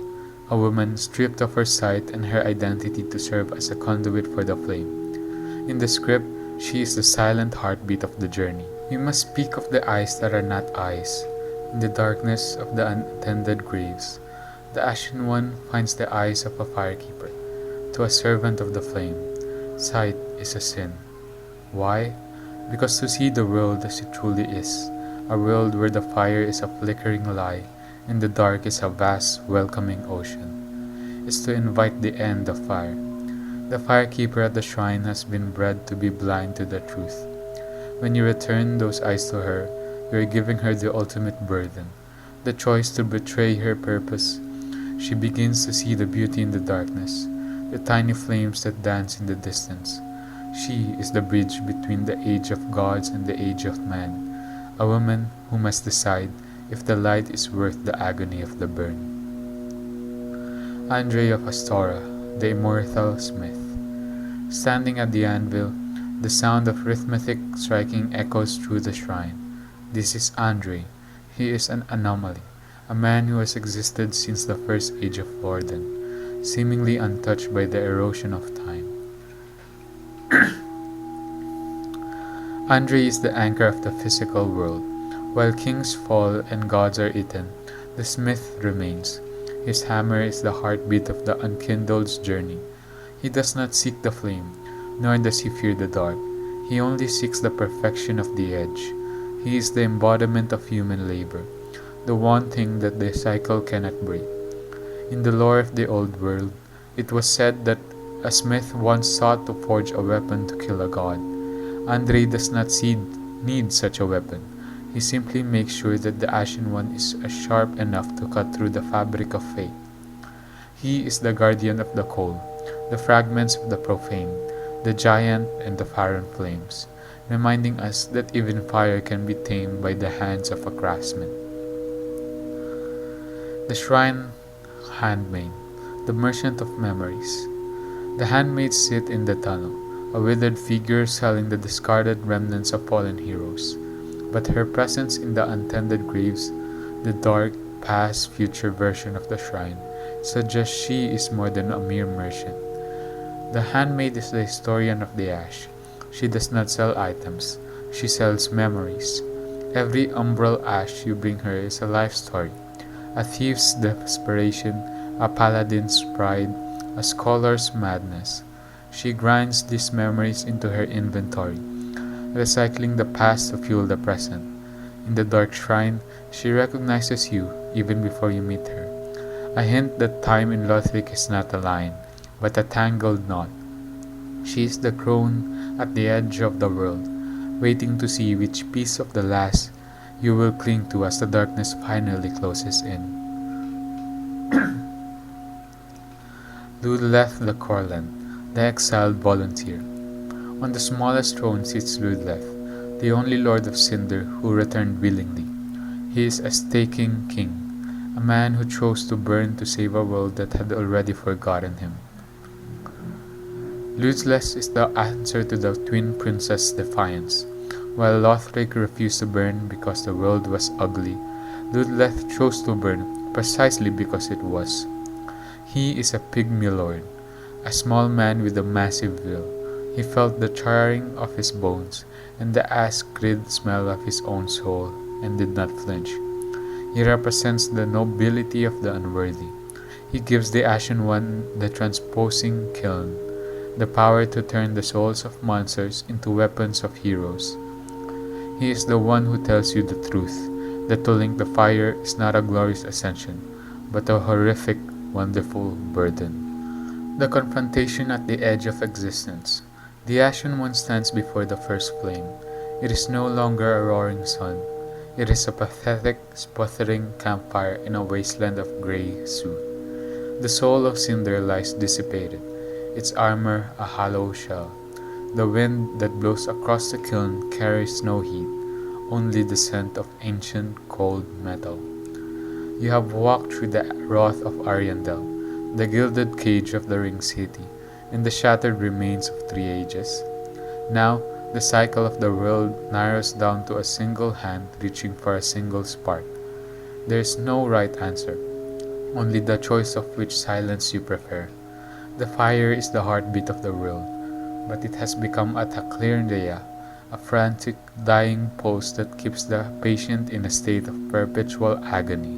A: a woman stripped of her sight and her identity to serve as a conduit for the flame. In the script, she is the silent heartbeat of the journey. We must speak of the eyes that are not eyes. In the darkness of the unattended graves, the Ashen One finds the eyes of a firekeeper. To a servant of the flame, sight is a sin. Why? Because to see the world as it truly is, a world where the fire is a flickering lie and the dark is a vast, welcoming ocean, is to invite the end of fire. The firekeeper at the shrine has been bred to be blind to the truth. When you return those eyes to her, you are giving her the ultimate burden, the choice to betray her purpose. She begins to see the beauty in the darkness, the tiny flames that dance in the distance. She is the bridge between the age of gods and the age of man, a woman who must decide if the light is worth the agony of the burn. Andre of Astora, the immortal smith. Standing at the anvil, the sound of rhythmic striking echoes through the shrine. This is Andre. He is an anomaly, a man who has existed since the first age of Lorden, seemingly untouched by the erosion of time. Andre is the anchor of the physical world. While kings fall and gods are eaten, the smith remains. His hammer is the heartbeat of the unkindled's journey. He does not seek the flame, nor does he fear the dark. He only seeks the perfection of the edge. He is the embodiment of human labor, the one thing that the cycle cannot break. In the lore of the old world, it was said that a smith once sought to forge a weapon to kill a god. Andre does not need such a weapon. He simply makes sure that the Ashen One is sharp enough to cut through the fabric of fate. He is the guardian of the coal, the fragments of the profane, the giant and the foreign flames, reminding us that even fire can be tamed by the hands of a craftsman. The Shrine Handmaid, the Merchant of Memories. The handmaids sit in the tunnel, a withered figure selling the discarded remnants of fallen heroes. But her presence in the untended graves, the dark, past, future version of the shrine, suggests she is more than a mere merchant. The handmaid is the historian of the ash. She does not sell items, she sells memories. Every umbral ash you bring her is a life story, a thief's desperation, a paladin's pride, a scholar's madness. She grinds these memories into her inventory, recycling the past to fuel the present. In the dark shrine, she recognizes you even before you meet her, a hint that time in Lothric is not a line, but a tangled knot. She is the crone at the edge of the world, waiting to see which piece of the last you will cling to as the darkness finally closes in. Ludleth the Corland, the exiled volunteer. On the smallest throne sits Ludleth, the only Lord of Cinder who returned willingly. He is a staking king, a man who chose to burn to save a world that had already forgotten him. Ludleth is the answer to the twin princess' defiance. While Lothric refused to burn because the world was ugly, Ludleth chose to burn precisely because it was. He is a pygmy lord, a small man with a massive will. He felt the charring of his bones and the acrid smell of his own soul and did not flinch. He represents the nobility of the unworthy. He gives the Ashen One the transposing kiln, the power to turn the souls of monsters into weapons of heroes. He is the one who tells you the truth, that to link the fire is not a glorious ascension, but a horrific, wonderful burden. The confrontation at the edge of existence. The Ashen One stands before the first flame. It is no longer a roaring sun. It is a pathetic, sputtering campfire in a wasteland of grey soot. The soul of Cinder lies dissipated, its armor a hollow shell. The wind that blows across the kiln carries no heat, only the scent of ancient, cold metal. You have walked through the wrath of Ariandel, the gilded cage of the Ring City, and the shattered remains of 3 ages. Now, the cycle of the world narrows down to a single hand reaching for a single spark. There is no right answer, only the choice of which silence you prefer. The fire is the heartbeat of the world, but it has become a taklirndeya, a frantic, dying pulse that keeps the patient in a state of perpetual agony.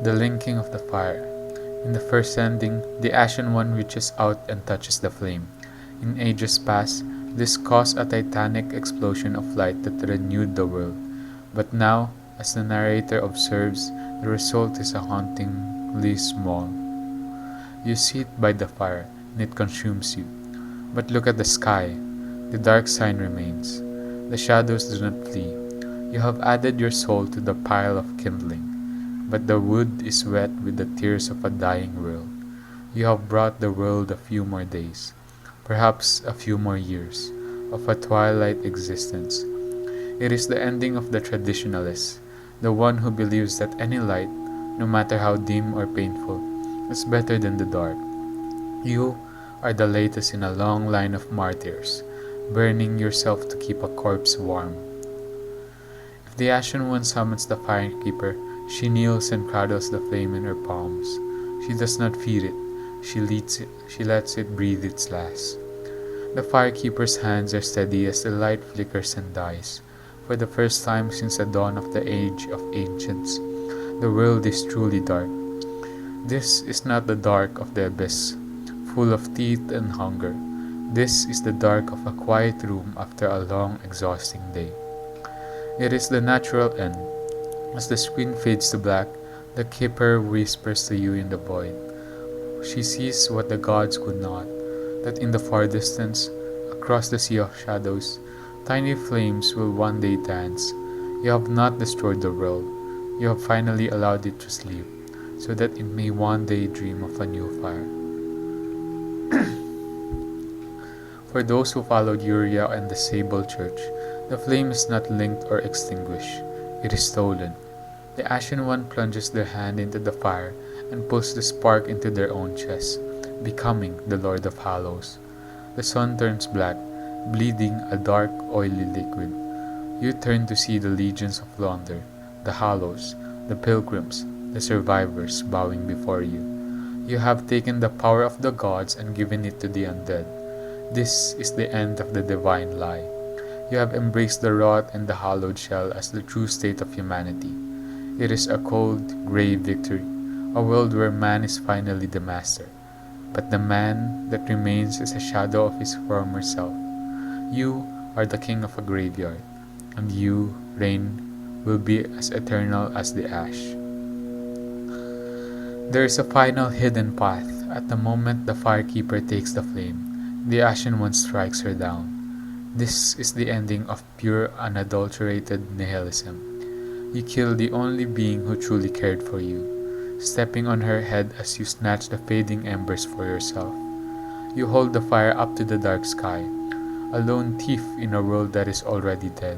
A: The linking of the fire. In the first ending, the Ashen One reaches out and touches the flame. In ages past, this caused a titanic explosion of light that renewed the world. But now, as the narrator observes, the result is a hauntingly small. You sit by the fire, and it consumes you. But look at the sky. The dark sign remains. The shadows do not flee. You have added your soul to the pile of kindling. But the wood is wet with the tears of a dying world. You have brought the world a few more days, perhaps a few more years, of a twilight existence. It is the ending of the traditionalist, the one who believes that any light, no matter how dim or painful, is better than the dark. You are the latest in a long line of martyrs, burning yourself to keep a corpse warm. If the Ashen One summons the firekeeper, she kneels and cradles the flame in her palms. She does not feed it, she lets it breathe its last. The firekeeper's hands are steady as the light flickers and dies. For the first time since the dawn of the age of ancients, the world is truly dark. This is not the dark of the abyss, full of teeth and hunger. This is the dark of a quiet room after a long, exhausting day. It is the natural end. As the screen fades to black, the keeper whispers to you in the void. She sees what the gods could not, that in the far distance, a across the sea of shadows, tiny flames will one day dance. You have not destroyed the world. You have finally allowed it to sleep, so that it may one day dream of a new fire. For those who followed Uriah and the Sable Church, the flame is not linked or extinguished. It is stolen. The Ashen One plunges their hand into the fire and pulls the spark into their own chest, becoming the Lord of Hallows. The sun turns black, bleeding a dark, oily liquid. You turn to see the legions of London, the Hallows, the pilgrims, the survivors bowing before you. You have taken the power of the gods and given it to the undead. This is the end of the divine lie. You have embraced the rot and the hallowed shell as the true state of humanity. It is a cold, grey victory, a world where man is finally the master. But the man that remains is a shadow of his former self. You are the king of a graveyard, and you, reign, will be as eternal as the ash. There is a final hidden path. At the moment the firekeeper takes the flame, the Ashen One strikes her down. This is the ending of pure, unadulterated nihilism. You kill the only being who truly cared for you, stepping on her head as you snatch the fading embers for yourself. You hold the fire up to the dark sky, a lone thief in a world that is already dead.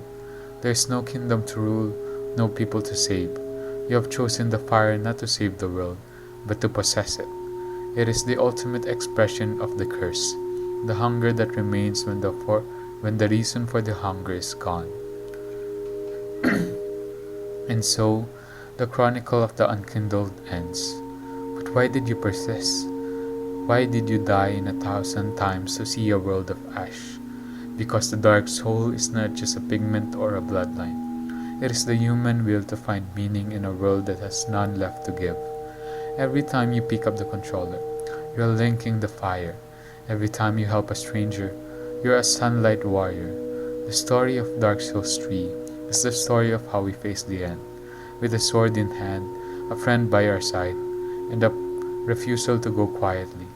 A: There is no kingdom to rule, no people to save. You have chosen the fire not to save the world, but to possess it. It is the ultimate expression of the curse, the hunger that remains when the reason for the hunger is gone. And so, the chronicle of the unkindled ends. But why did you persist? Why did you die in 1,000 times to see a world of ash? Because the dark soul is not just a pigment or a bloodline. It is the human will to find meaning in a world that has none left to give. Every time you pick up the controller, you are linking the fire. Every time you help a stranger, you are a sunlight warrior. The story of Dark Souls 3 is the story of how we face the end, with a sword in hand, a friend by our side, and a refusal to go quietly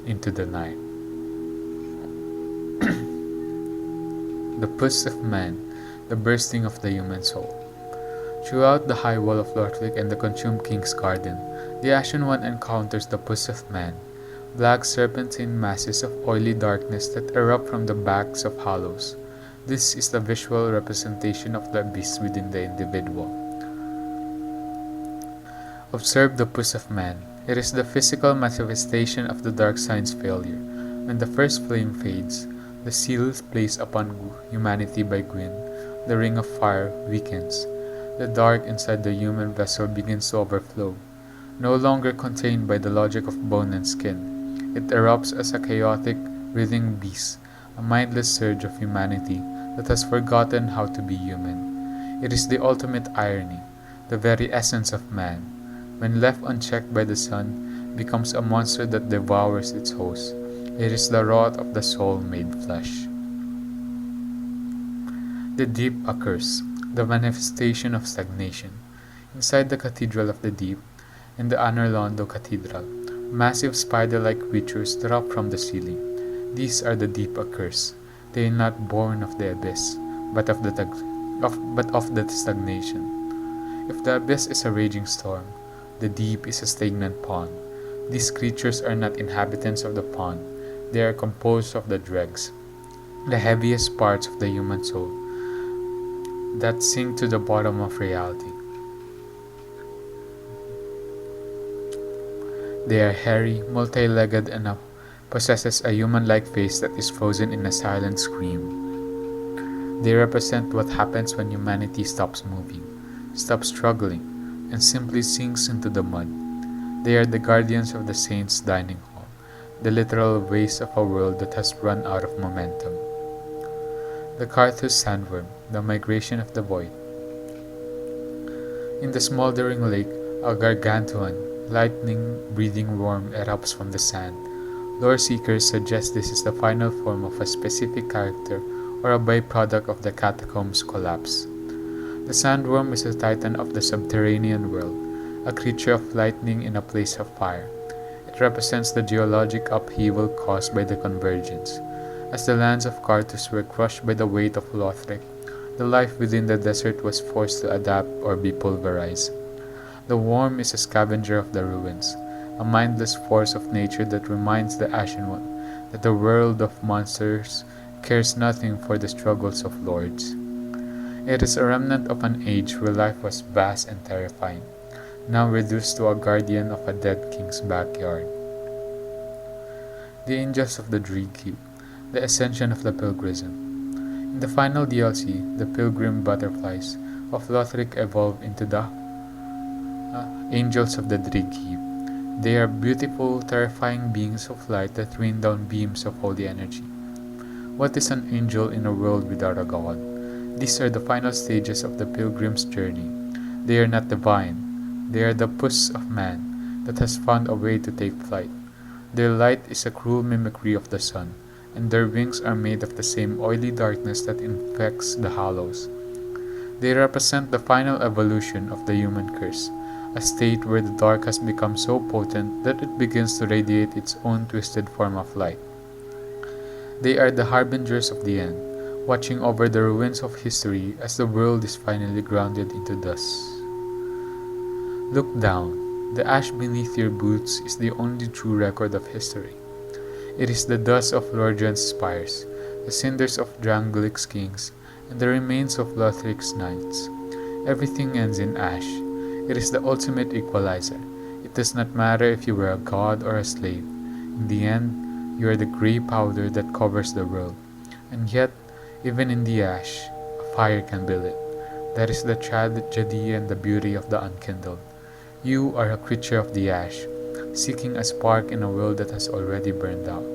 A: into the night. The puss of man, the bursting of the human soul. Throughout the high wall of Lorthwick and the consumed king's garden, the Ashen One encounters the puss of man, black serpentine masses of oily darkness that erupt from the backs of hollows. This is the visual representation of the abyss within the individual. Observe the puss of man. It is the physical manifestation of the dark side's failure. When the first flame fades, the seal placed upon humanity by Gwyn, the ring of fire, weakens. The dark inside the human vessel begins to overflow, no longer contained by the logic of bone and skin. It erupts as a chaotic, writhing beast, a mindless surge of humanity that has forgotten how to be human. It is the ultimate irony, the very essence of man, when left unchecked by the sun, becomes a monster that devours its host. It is the rot of the soul made flesh. The deep occurs, the manifestation of stagnation. Inside the Cathedral of the Deep, in the Anorlondo Cathedral, massive spider-like creatures drop from the ceiling. These are the deep occurs. They are not born of the abyss, but of the stagnation. If the abyss is a raging storm, the deep is a stagnant pond. These creatures are not inhabitants of the pond. They are composed of the dregs, the heaviest parts of the human soul, that sink to the bottom of reality. They are hairy, multi-legged, and possesses a human-like face that is frozen in a silent scream. They represent what happens when humanity stops moving, stops struggling, and simply sinks into the mud. They are the guardians of the saints' dining hall, the literal waste of a world that has run out of momentum. The Carthus sandworm, the migration of the void. In the smoldering lake, a gargantuan, lightning-breathing worm erupts from the sand. Lore seekers suggest this is the final form of a specific character or a byproduct of the catacombs' collapse. The sandworm is a titan of the subterranean world, a creature of lightning in a place of fire. It represents the geologic upheaval caused by the convergence, As the lands of Carthus were crushed by the weight of Lothric, the life within the desert was forced to adapt or be pulverized. The worm is a scavenger of the ruins, a mindless force of nature that reminds the Ashen One that the world of monsters cares nothing for the struggles of lords. It is a remnant of an age where life was vast and terrifying, now reduced to a guardian of a dead king's backyard. The Angels of the Dread Keep, the Ascension of the Pilgrism. In the final DLC, the Pilgrim Butterflies of Lothric evolve into the Angels of the Dread Keep. They are beautiful, terrifying beings of light that rain down beams of holy energy. What is an angel in a world without a god? These are the final stages of the pilgrim's journey. They are not divine. They are the puss of man that has found a way to take flight. Their light is a cruel mimicry of the sun, and their wings are made of the same oily darkness that infects the hollows. They represent the final evolution of the human curse, a state where the dark has become so potent that it begins to radiate its own twisted form of light. They are the harbingers of the end, watching over the ruins of history as the world is finally grounded into dust. Look down. The ash beneath your boots is the only true record of history. It is the dust of Lordran's spires, the cinders of Dranglic's kings, and the remains of Lothric's knights. Everything ends in ash. It is the ultimate equalizer. It does not matter if you were a god or a slave. In the end, you are the grey powder that covers the world. And yet, even in the ash, a fire can be lit. That is the tragedy and the beauty of the unkindled. You are a creature of the ash, seeking a spark in a world that has already burned out.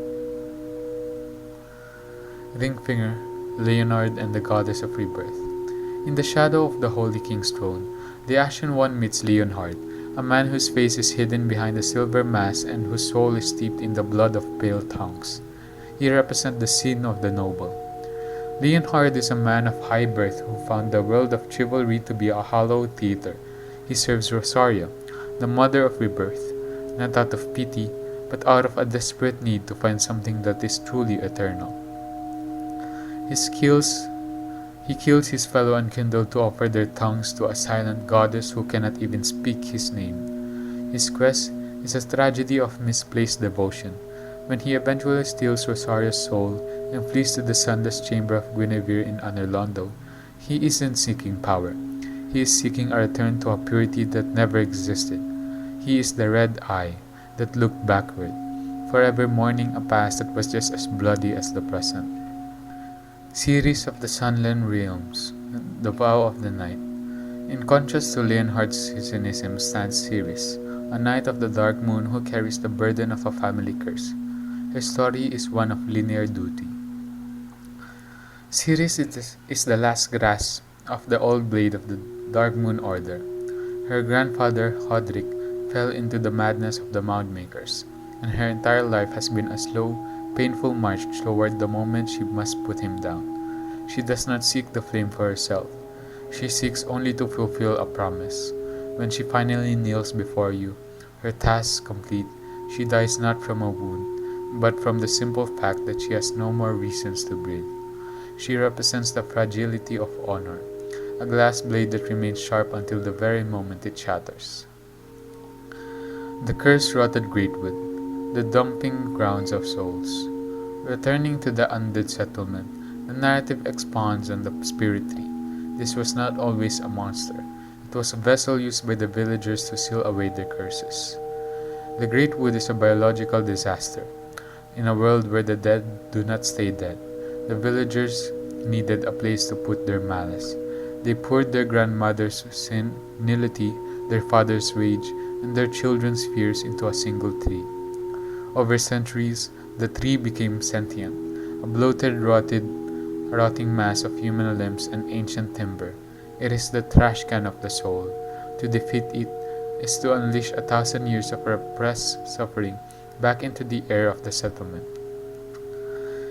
A: Ringfinger, Leonard, and the Goddess of Rebirth. In the shadow of the Holy King's throne, the Ashen One meets Leonhard, a man whose face is hidden behind a silver mask and whose soul is steeped in the blood of pale tongues. He represents the sin of the noble. Leonhard is a man of high birth who found the world of chivalry to be a hollow theater. He serves Rosaria, the mother of rebirth, not out of pity, but out of a desperate need to find something that is truly eternal. He kills his fellow unkindled to offer their tongues to a silent goddess who cannot even speak his name. His quest is a tragedy of misplaced devotion. When he eventually steals Rosaria's soul and flees to the sunless chamber of Guinevere in Anorlando, he isn't seeking power. He is seeking a return to a purity that never existed. He is the red eye that looked backward, forever mourning a past that was just as bloody as the present. Series of the Sunland Realms, The Vow of the Night. In contrast to Leonhard's cynicism stands Ceres, a knight of the dark moon who carries the burden of a family curse. Her story is one of linear duty. Ceres is the last grasp of the old blade of the Dark Moon Order. Her grandfather, Hodric, fell into the madness of the Moundmakers, and her entire life has been a slow, painful march toward the moment she must put him down. She does not seek the flame for herself. She seeks only to fulfill a promise. When she finally kneels before you, her task complete, she dies not from a wound, but from the simple fact that she has no more reasons to breathe. She represents the fragility of honor, a glass blade that remains sharp until the very moment it shatters. The curse-rotted Greatwood, the dumping grounds of souls. Returning to the undead settlement, the narrative expounds on the spirit tree. This was not always a monster. It was a vessel used by the villagers to seal away their curses. The Greatwood is a biological disaster. In a world where the dead do not stay dead, the villagers needed a place to put their malice. They poured their grandmother's senility, their father's rage, and their children's fears into a single tree. Over centuries, the tree became sentient, a bloated, rotting mass of human limbs and ancient timber. It is the trash can of the soul. To defeat it is to unleash 1,000 years of repressed suffering back into the air of the settlement.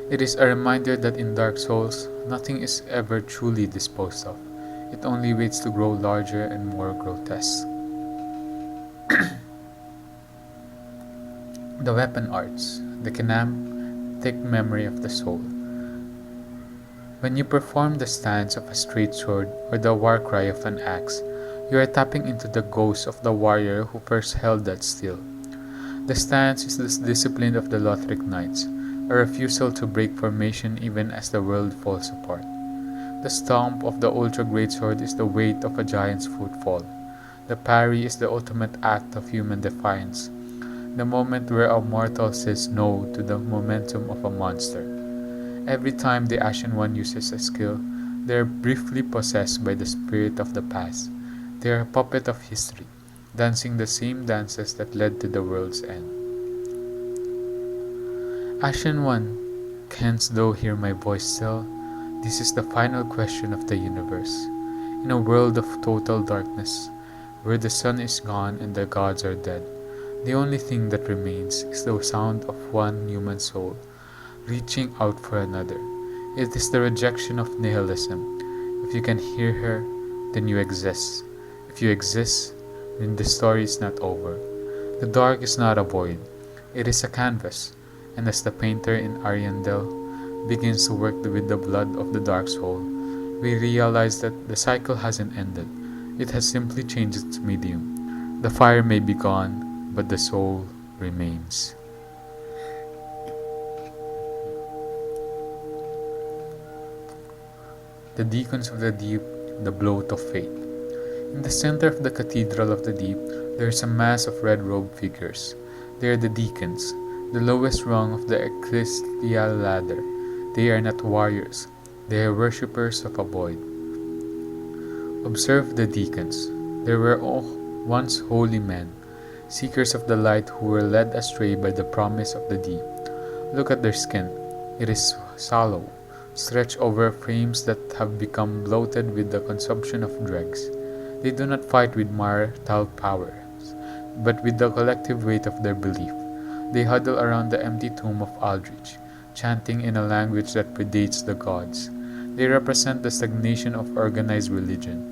A: It is a reminder that in Dark Souls, nothing is ever truly disposed of. It only waits to grow larger and more grotesque. The Weapon Arts, the Kenam, thick memory of the soul. When you perform the stance of a straight sword or the war cry of an axe, you are tapping into the ghost of the warrior who first held that steel. The stance is the discipline of the Lothric Knights, a refusal to break formation even as the world falls apart. The stomp of the ultra greatsword is the weight of a giant's footfall. The parry is the ultimate act of human defiance, the moment where a mortal says no to the momentum of a monster. Every time the Ashen One uses a skill, they are briefly possessed by the spirit of the past. They are a puppet of history, dancing the same dances that led to the world's end. Ashen One, canst thou hear my voice still? This is the final question of the universe. In a world of total darkness, where the sun is gone and the gods are dead, the only thing that remains is the sound of one human soul, reaching out for another. It is the rejection of nihilism. If you can hear her, then you exist. If you exist, then the story is not over. The dark is not a void, it is a canvas, and as the painter in Ariandel begins to work with the blood of the dark soul, we realize that the cycle hasn't ended. It has simply changed its medium. The fire may be gone, but the soul remains. The Deacons of the Deep, the Bloat of Fate. In the center of the Cathedral of the Deep, there is a mass of red-robed figures. They are the deacons, the lowest rung of the ecclesial ladder. They are not warriors, they are worshippers of a void. Observe the deacons. They were once holy men, seekers of the light who were led astray by the promise of the deep. Look at their skin. It is sallow, stretched over frames that have become bloated with the consumption of dregs. They do not fight with mortal powers, but with the collective weight of their belief. They huddle around the empty tomb of Aldrich, chanting in a language that predates the gods. They represent the stagnation of organized religion.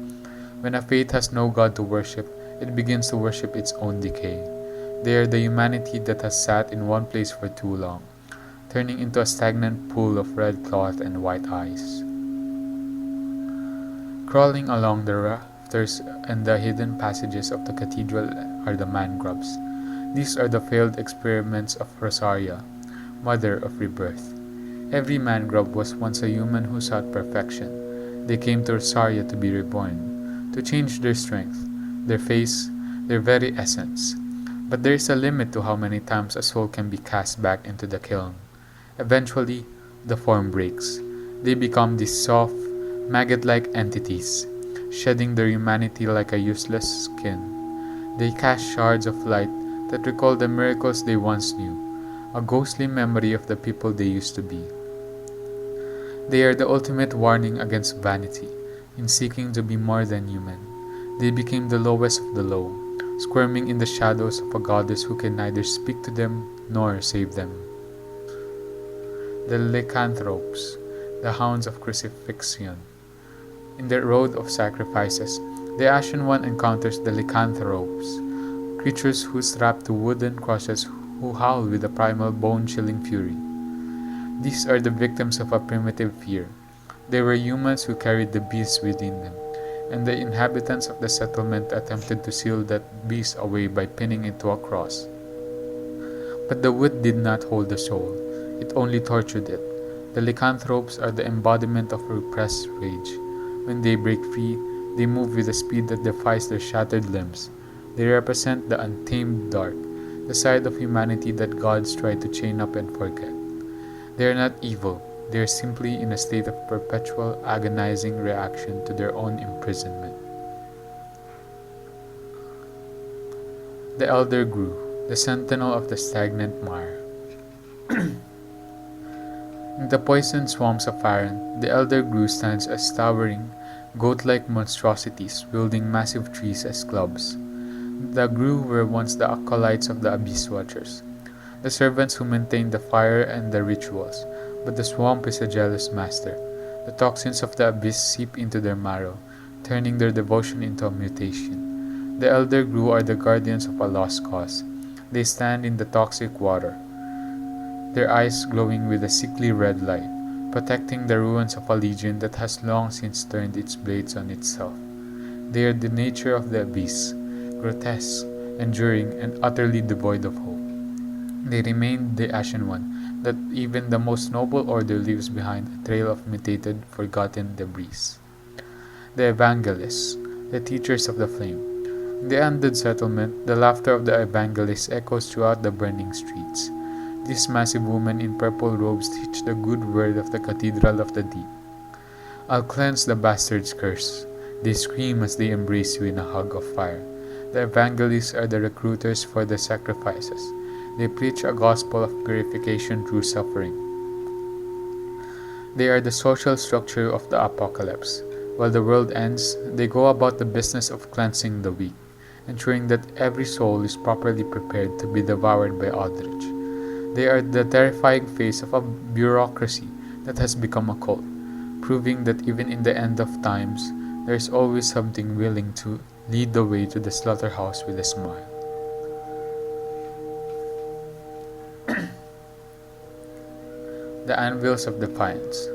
A: When a faith has no god to worship, it begins to worship its own decay. They are the humanity that has sat in one place for too long, turning into a stagnant pool of red cloth and white eyes. Crawling along the rafters and the hidden passages of the cathedral are the man-grubs. These are the failed experiments of Rosaria, mother of rebirth. Every man-grub was once a human who sought perfection. They came to Rosaria to be reborn, to change their strength, their face, their very essence. But there is a limit to how many times a soul can be cast back into the kiln. Eventually, the form breaks. They become these soft, maggot-like entities, shedding their humanity like a useless skin. They cast shards of light that recall the miracles they once knew, a ghostly memory of the people they used to be. They are the ultimate warning against vanity, in seeking to be more than human. They became the lowest of the low, squirming in the shadows of a goddess who can neither speak to them nor save them. The lycanthropes, the hounds of crucifixion. In the road of sacrifices, the Ashen One encounters the lycanthropes, creatures who strap to wooden crosses who howl with a primal bone-chilling fury. These are the victims of a primitive fear. They were humans who carried the beast within them, and the inhabitants of the settlement attempted to seal that beast away by pinning it to a cross. But the wood did not hold the soul, it only tortured it. The lycanthropes are the embodiment of repressed rage. When they break free, they move with a speed that defies their shattered limbs. They represent the untamed dark, the side of humanity that gods try to chain up and forget. They are not evil, they are simply in a state of perpetual, agonizing reaction to their own imprisonment. The Elder grew, the sentinel of the stagnant mire. In the poisoned swamps of Faron, the Elder Grew stands as towering, goat-like monstrosities wielding massive trees as clubs. The Grew were once the acolytes of the Abyss Watchers, the servants who maintained the fire and the rituals, but the swamp is a jealous master. The toxins of the Abyss seep into their marrow, turning their devotion into a mutation. The Elder Grew are the guardians of a lost cause. They stand in the toxic water, their eyes glowing with a sickly red light, protecting the ruins of a legion that has long since turned its blades on itself. They are the nature of the abyss, grotesque, enduring, and utterly devoid of hope. They remain the Ashen One, that even the most noble order leaves behind a trail of mutated, forgotten debris. The Evangelists, the teachers of the flame. In the undead settlement, the laughter of the Evangelists echoes throughout the burning streets. These massive women in purple robes teach the good word of the Cathedral of the Deep. I'll cleanse the bastard's curse. They scream as they embrace you in a hug of fire. The Evangelists are the recruiters for the sacrifices. They preach a gospel of purification through suffering. They are the social structure of the apocalypse. While the world ends, they go about the business of cleansing the weak, ensuring that every soul is properly prepared to be devoured by Aldrich. They are the terrifying face of a bureaucracy that has become a cult, proving that even in the end of times, there is always something willing to lead the way to the slaughterhouse with a smile. The Anvils of Defiance.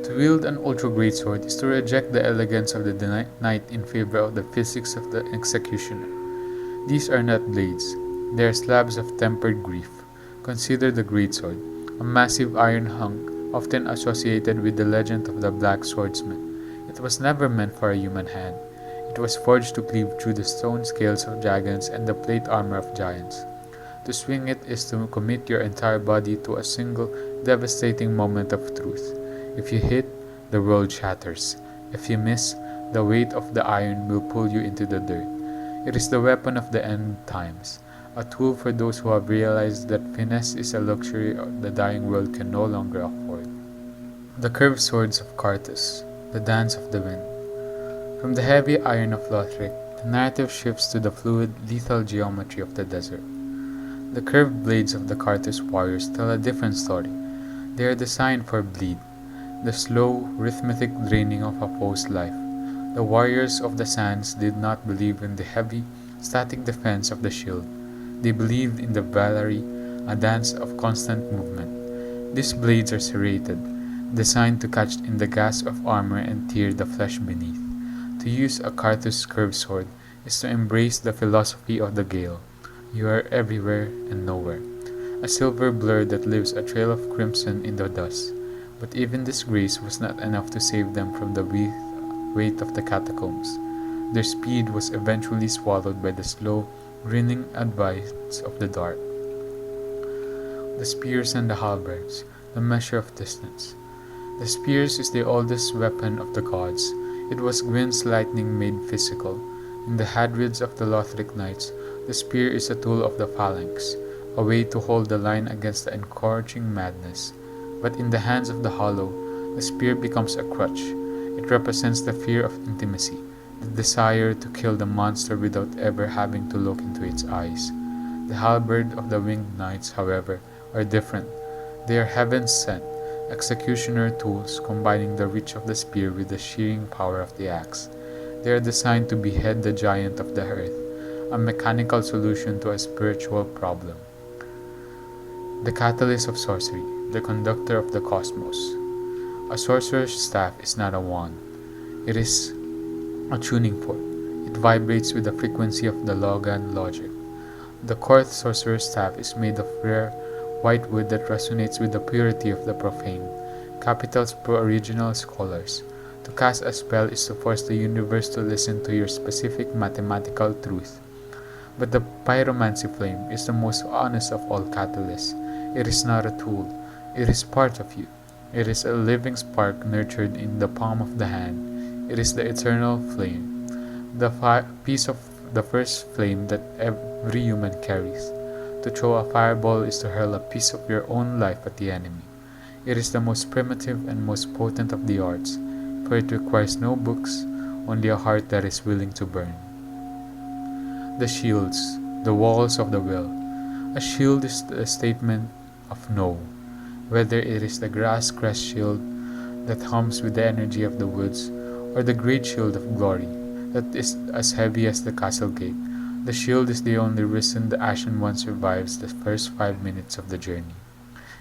A: To wield an ultra greatsword is to reject the elegance of the knight in favor of the physics of the executioner. These are not blades, they are slabs of tempered grief. Consider the greatsword, a massive iron hunk often associated with the legend of the Black Swordsman. It was never meant for a human hand. It was forged to cleave through the stone scales of dragons and the plate armor of giants. To swing it is to commit your entire body to a single, devastating moment of truth. If you hit, the world shatters. If you miss, the weight of the iron will pull you into the dirt. It is the weapon of the end times, a tool for those who have realized that finesse is a luxury the dying world can no longer afford. The curved swords of Carthus, the dance of the wind. From the heavy iron of Lothric, the narrative shifts to the fluid, lethal geometry of the desert. The curved blades of the Carthus warriors tell a different story. They are designed for bleed, the slow, rhythmic draining of a foe's life. The warriors of the sands did not believe in the heavy, static defense of the shield. They believed in the Valerie, a dance of constant movement. These blades are serrated, designed to catch in the gasp of armor and tear the flesh beneath. To use a Carthus curved sword is to embrace the philosophy of the Gale. You are everywhere and nowhere, a silver blur that leaves a trail of crimson in the dust. But even this grace was not enough to save them from the weight of the catacombs. Their speed was eventually swallowed by the slow, grinning advice of the dart. The spears and the halberds, the measure of distance. The spears is the oldest weapon of the gods. It was Gwyn's lightning made physical. In the Hadrids of the Lothric Knights, the spear is a tool of the phalanx, a way to hold the line against the encouraging madness. But in the hands of the hollow, the spear becomes a crutch. It represents the fear of intimacy, the desire to kill the monster without ever having to look into its eyes. The halberd of the winged knights, however, are different. They are heaven sent, executioner tools combining the reach of the spear with the shearing power of the axe. They are designed to behead the giant of the earth, a mechanical solution to a spiritual problem. The catalyst of sorcery, the conductor of the cosmos. A sorcerer's staff is not a wand. It is a tuning fork. It vibrates with the frequency of the Logan logic. The Korth sorcerer's staff is made of rare, white wood that resonates with the purity of the profane. Capitals pro original scholars. To cast a spell is to force the universe to listen to your specific mathematical truth. But the pyromancy flame is the most honest of all catalysts. It is not a tool. It is part of you. It is a living spark nurtured in the palm of the hand. It is the eternal flame, the piece of the first flame that every human carries. To throw a fireball is to hurl a piece of your own life at the enemy. It is the most primitive and most potent of the arts, for it requires no books, only a heart that is willing to burn. The shields, the walls of the will. A shield is a statement of no, whether it is the grass-crest shield that hums with the energy of the woods, or the great shield of glory that is as heavy as the castle gate. The shield is the only reason the Ashen One survives the first 5 minutes of the journey.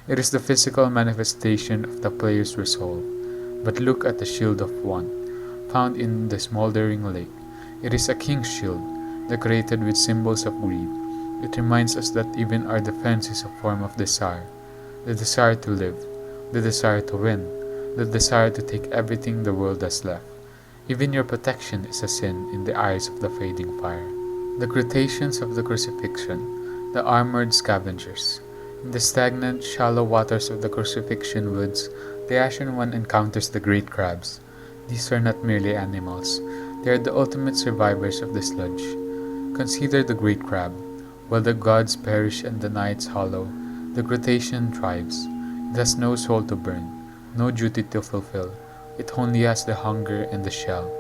A: It is the physical manifestation of the player's resolve. But look at the Shield of One, found in the smoldering lake. It is a king's shield, decorated with symbols of greed. It reminds us that even our defense is a form of desire. The desire to live, the desire to win, the desire to take everything the world has left. Even your protection is a sin in the eyes of the fading fire. The crustaceans of the crucifixion, the armored scavengers. In the stagnant, shallow waters of the crucifixion woods, the Ashen One encounters the great crabs. These are not merely animals, they are the ultimate survivors of the sludge. Consider the great crab. While the gods perish and the nights hollow, the crustacean thrives. It has no soul to burn, no duty to fulfill. It only has the hunger and the shell.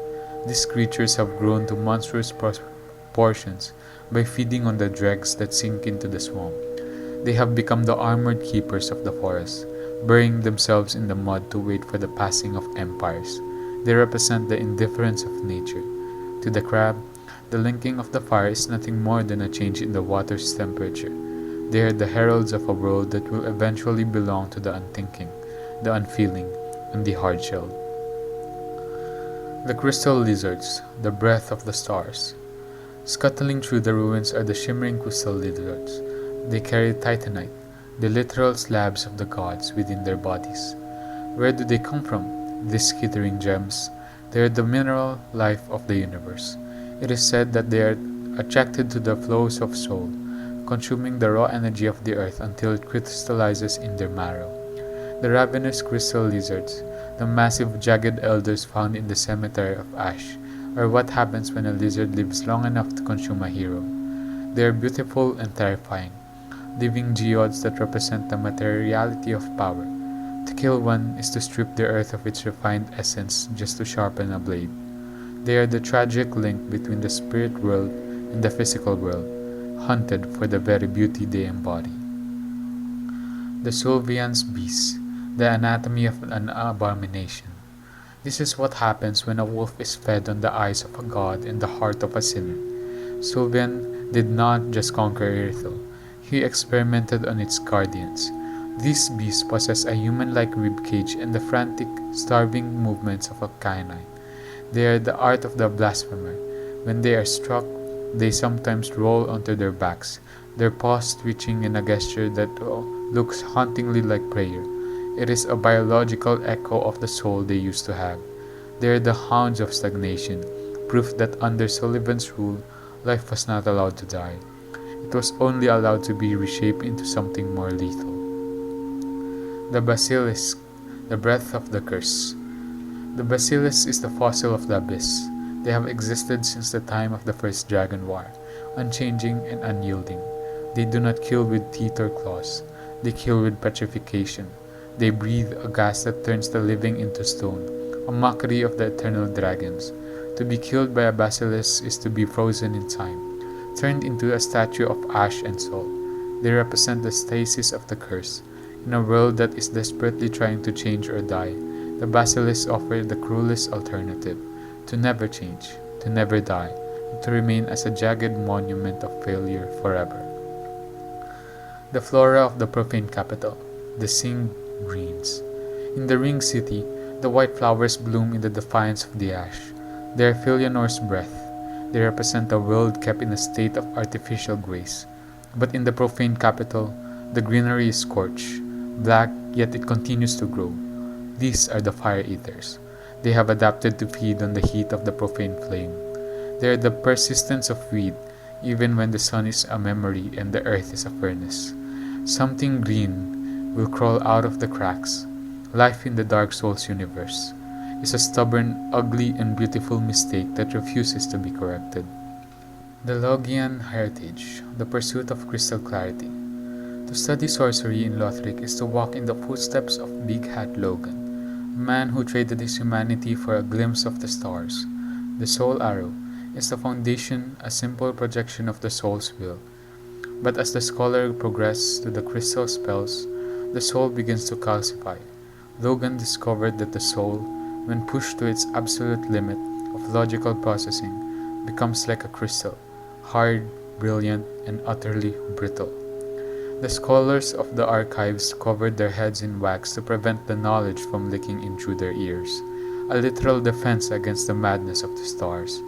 A: These creatures have grown to monstrous proportions by feeding on the dregs that sink into the swamp. They have become the armored keepers of the forest, burying themselves in the mud to wait for the passing of empires. They represent the indifference of nature. To the crab, the linking of the fire is nothing more than a change in the water's temperature. They are the heralds of a world that will eventually belong to the unthinking, the unfeeling, and the hard-shelled. The crystal lizards, the breath of the stars. Scuttling through the ruins are the shimmering crystal lizards. They carry titanite, the literal slabs of the gods within their bodies. Where do they come from, these skittering gems? They are the mineral life of the universe. It is said that they are attracted to the flows of soul, consuming the raw energy of the earth until it crystallizes in their marrow. The ravenous crystal lizards, the massive jagged elders found in the cemetery of ash, are what happens when a lizard lives long enough to consume a hero. They are beautiful and terrifying, living geodes that represent the materiality of power. To kill one is to strip the earth of its refined essence just to sharpen a blade. They are the tragic link between the spirit world and the physical world, hunted for the very beauty they embody. The Sylvian's beast, the anatomy of an abomination. This is what happens when a wolf is fed on the eyes of a god and the heart of a sinner. Sylvian did not just conquer Earthel, he experimented on its guardians. These beasts possess a human-like ribcage and the frantic, starving movements of a canine. They are the art of the blasphemer. When they are struck, they sometimes roll onto their backs, their paws twitching in a gesture that looks hauntingly like prayer. It is a biological echo of the soul they used to have. They are the hounds of stagnation, proof that under Sullivan's rule, life was not allowed to die. It was only allowed to be reshaped into something more lethal. The basilisk, the breath of the curse. The basilisk is the fossil of the abyss. They have existed since the time of the first dragon war, unchanging and unyielding. They do not kill with teeth or claws. They kill with petrification. They breathe a gas that turns the living into stone, a mockery of the eternal dragons. To be killed by a basilisk is to be frozen in time, turned into a statue of ash and salt. They represent the stasis of the curse. In a world that is desperately trying to change or die, the basilisks offer the cruelest alternative: to never change, to never die, and to remain as a jagged monument of failure forever. The flora of the profane capital, the Sing Greens. In the Ring City, the white flowers bloom in the defiance of the ash. They are Filianor's breath. They represent a world kept in a state of artificial grace. But in the profane capital, the greenery is scorched, black, yet it continues to grow. These are the fire eaters. They have adapted to feed on the heat of the profane flame. They are the persistence of weed, even when the sun is a memory and the earth is a furnace. Something green will crawl out of the cracks. Life in the Dark Souls universe is a stubborn, ugly, and beautiful mistake that refuses to be corrected. The Logian heritage, the pursuit of crystal clarity. To study sorcery in Lothric is to walk in the footsteps of Big Hat Logan, a man who traded his humanity for a glimpse of the stars. The Soul Arrow is the foundation, a simple projection of the soul's will. But as the scholar progresses to the crystal spells, the soul begins to calcify. Logan discovered that the soul, when pushed to its absolute limit of logical processing, becomes like a crystal, hard, brilliant, and utterly brittle. The scholars of the archives covered their heads in wax to prevent the knowledge from leaking in through their ears, a literal defense against the madness of the stars.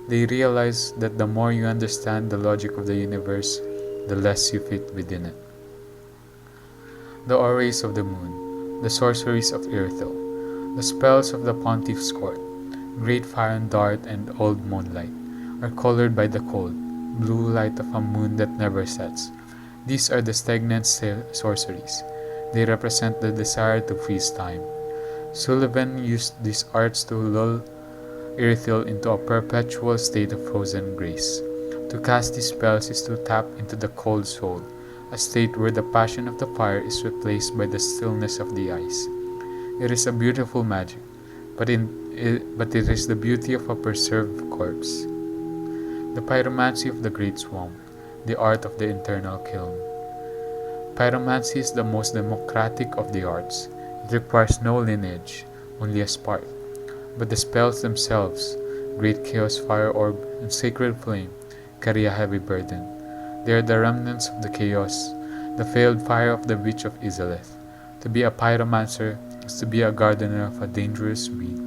A: They realized that the more you understand the logic of the universe, the less you fit within it. The auras of the moon, the sorceries of Irithil, the spells of the pontiff's court, great fire and dart and old moonlight, are colored by the cold, blue light of a moon that never sets. These are the stagnant sorceries. They represent the desire to freeze time. Sullivan used these arts to lull Irithil into a perpetual state of frozen grace. To cast these spells is to tap into the cold soul, a state where the passion of the fire is replaced by the stillness of the ice. It is a beautiful magic, but it is the beauty of a preserved corpse. The pyromancy of the great swamp, the art of the internal kiln. Pyromancy is the most democratic of the arts. It requires no lineage, only a spark. But the spells themselves, great chaos fire orb and sacred flame, carry a heavy burden. They are the remnants of the chaos, the failed fire of the witch of Izalith. To be a pyromancer is to be a gardener of a dangerous weed.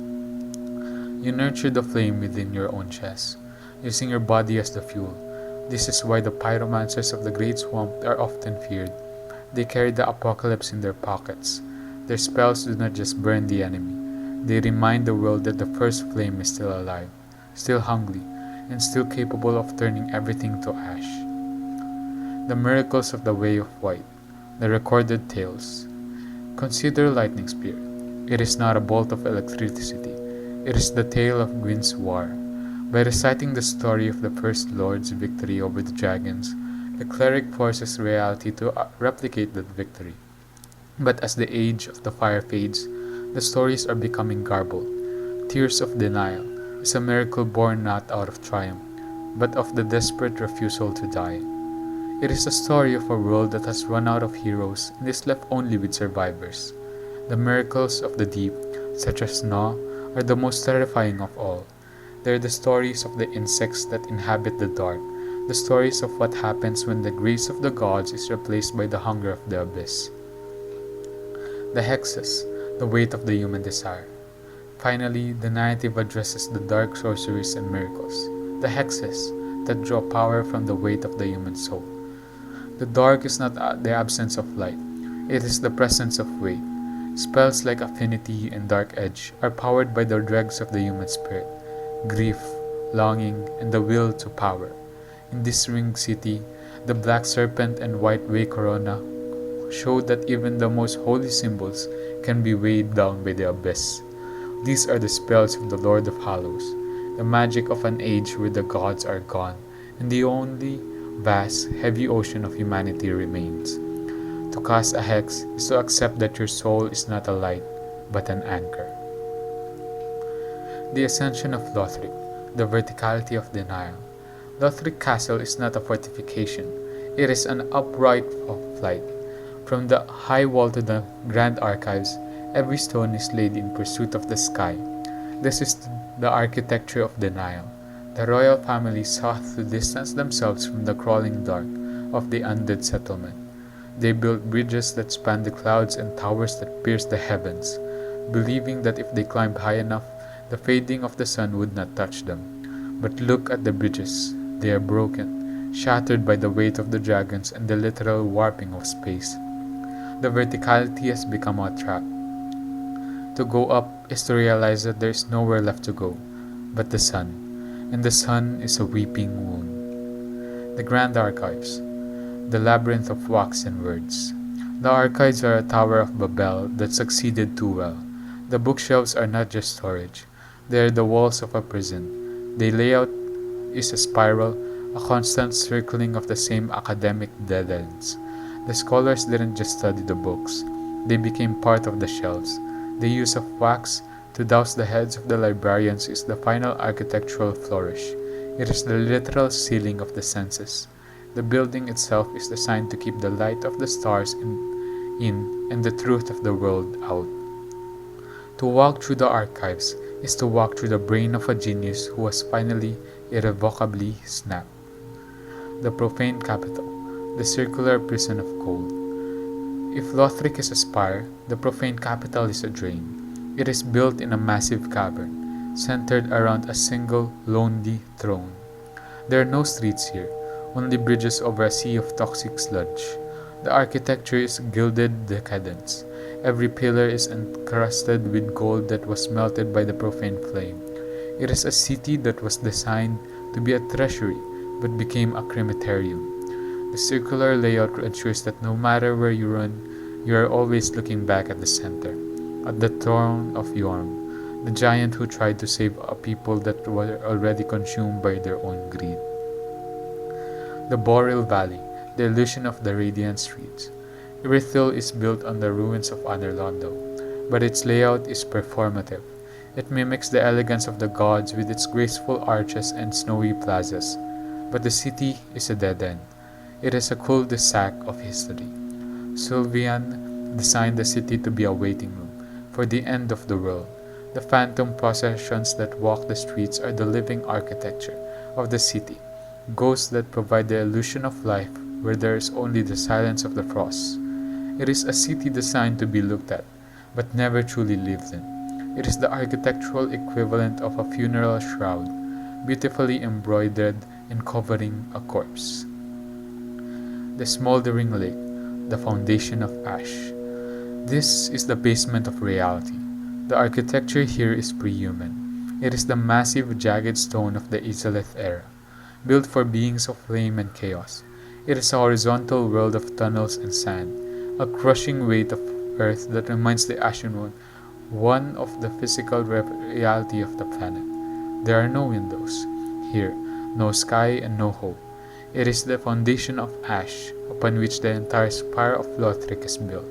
A: You nurture the flame within your own chest, using your body as the fuel. This is why the pyromancers of the great swamp are often feared. They carry the apocalypse in their pockets. Their spells do not just burn the enemy. They remind the world that the first flame is still alive, still hungry, and still capable of turning everything to ash. The miracles of the Way of White, the recorded tales. Consider Lightning Spear. It is not a bolt of electricity. It is the tale of Gwyn's war. By reciting the story of the First Lord's victory over the dragons, the cleric forces reality to replicate that victory. But as the age of the fire fades, the stories are becoming garbled. Tears of Denial is a miracle born not out of triumph, but of the desperate refusal to die. It is a story of a world that has run out of heroes and is left only with survivors. The miracles of the deep, such as Snow, are the most terrifying of all. They are the stories of the insects that inhabit the dark, the stories of what happens when the grace of the gods is replaced by the hunger of the abyss. The hexes, the weight of the human desire. Finally, the narrative addresses the dark sorceries and miracles, the hexes that draw power from the weight of the human soul. The dark is not the absence of light, it is the presence of weight. Spells like Affinity and Dark Edge are powered by the dregs of the human spirit, grief, longing, and the will to power. In this ringed city, the black serpent and white way corona show that even the most holy symbols can be weighed down by the abyss. These are the spells of the Lord of Hallows, the magic of an age where the gods are gone, and the only vast, heavy ocean of humanity remains. To cast a hex is to accept that your soul is not a light, but an anchor. The Ascension of Lothric, the verticality of denial. Lothric Castle is not a fortification, it is an upright flight. From the high wall to the grand archives, every stone is laid in pursuit of the sky. This is the architecture of denial. The royal family sought to distance themselves from the crawling dark of the undead settlement. They built bridges that span the clouds and towers that pierce the heavens, believing that if they climbed high enough, the fading of the sun would not touch them. But look at the bridges. They are broken, shattered by the weight of the dragons and the literal warping of space. The verticality has become a trap. To go up is to realize that there is nowhere left to go but the sun, and the sun is a weeping wound. The Grand Archives, the labyrinth of wax and words. The archives are a tower of Babel that succeeded too well. The bookshelves are not just storage, they are the walls of a prison. The layout is a spiral, a constant circling of the same academic dead ends. The scholars didn't just study the books, they became part of the shelves. The use of wax to douse the heads of the librarians is the final architectural flourish. It is the literal sealing of the senses. The building itself is designed to keep the light of the stars in and the truth of the world out. To walk through the archives is to walk through the brain of a genius who was finally irrevocably snapped. The profane capital, the circular prison of gold. If Lothric is a spire, the profane capital is a drain. It is built in a massive cavern, centered around a single, lonely throne. There are no streets here, only bridges over a sea of toxic sludge. The architecture is gilded decadence. Every pillar is encrusted with gold that was melted by the profane flame. It is a city that was designed to be a treasury, but became a crematorium. The circular layout ensures that no matter where you run, you are always looking back at the center, at the throne of Yorm, the giant who tried to save a people that were already consumed by their own greed. The Boreal Valley, the illusion of the radiant streets. Irithyll is built on the ruins of Anerlondo, but its layout is performative. It mimics the elegance of the gods with its graceful arches and snowy plazas, but the city is a dead end. It is a cul-de-sac of history. Sylvian designed the city to be a waiting room for the end of the world. The phantom processions that walk the streets are the living architecture of the city, ghosts that provide the illusion of life where there is only the silence of the frost. It is a city designed to be looked at, but never truly lived in. It is the architectural equivalent of a funeral shroud, beautifully embroidered and covering a corpse. The smoldering lake, the foundation of ash. This is the basement of reality. The architecture here is pre-human. It is the massive jagged stone of the Izalith era, built for beings of flame and chaos. It is a horizontal world of tunnels and sand, a crushing weight of earth that reminds the Ashen One of the physical reality of the planet. There are no windows here, no sky and no hope. It is the foundation of ash upon which the entire spire of Lothric is built.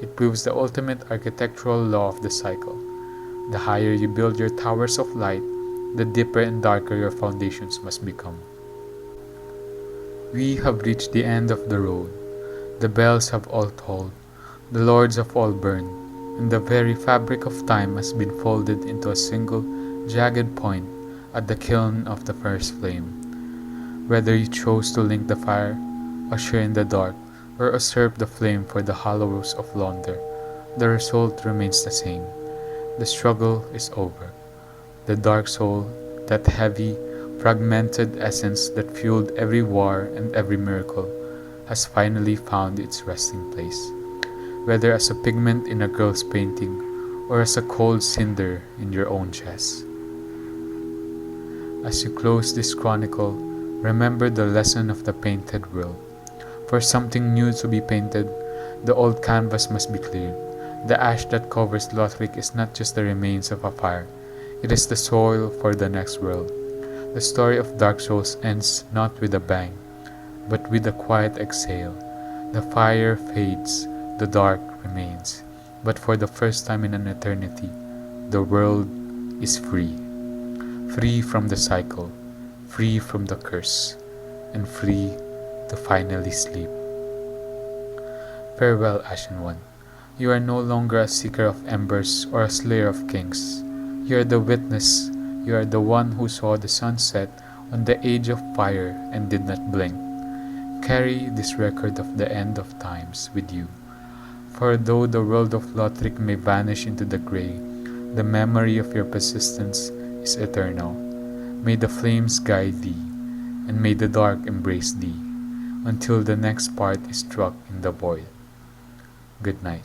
A: It proves the ultimate architectural law of the cycle. The higher you build your towers of light, the deeper and darker your foundations must become. We have reached the end of the road. The bells have all tolled, the lords have all burned, and the very fabric of time has been folded into a single, jagged point at the kiln of the first flame. Whether you chose to link the fire, usher in the dark, or usurp the flame for the hollows of Launder, the result remains the same. The struggle is over. The dark soul, that heavy, fragmented essence that fueled every war and every miracle, has finally found its resting place, whether as a pigment in a girl's painting or as a cold cinder in your own chest. As you close this chronicle, remember the lesson of the painted world. For something new to be painted, the old canvas must be cleared. The ash that covers Lothric is not just the remains of a fire, it is the soil for the next world. The story of Dark Souls ends not with a bang, but with a quiet exhale. The fire fades, the dark remains, but for the first time in an eternity, the world is free. Free from the cycle, free from the curse, and free to finally sleep. Farewell, Ashen One. You are no longer a seeker of embers or a slayer of kings. You are the witness. You are the one who saw the sun set on the age of fire and did not blink. Carry this record of the end of times with you. For though the world of Lothric may vanish into the grey, the memory of your persistence is eternal. May the flames guide thee, and may the dark embrace thee, until the next part is struck in the void. Good night.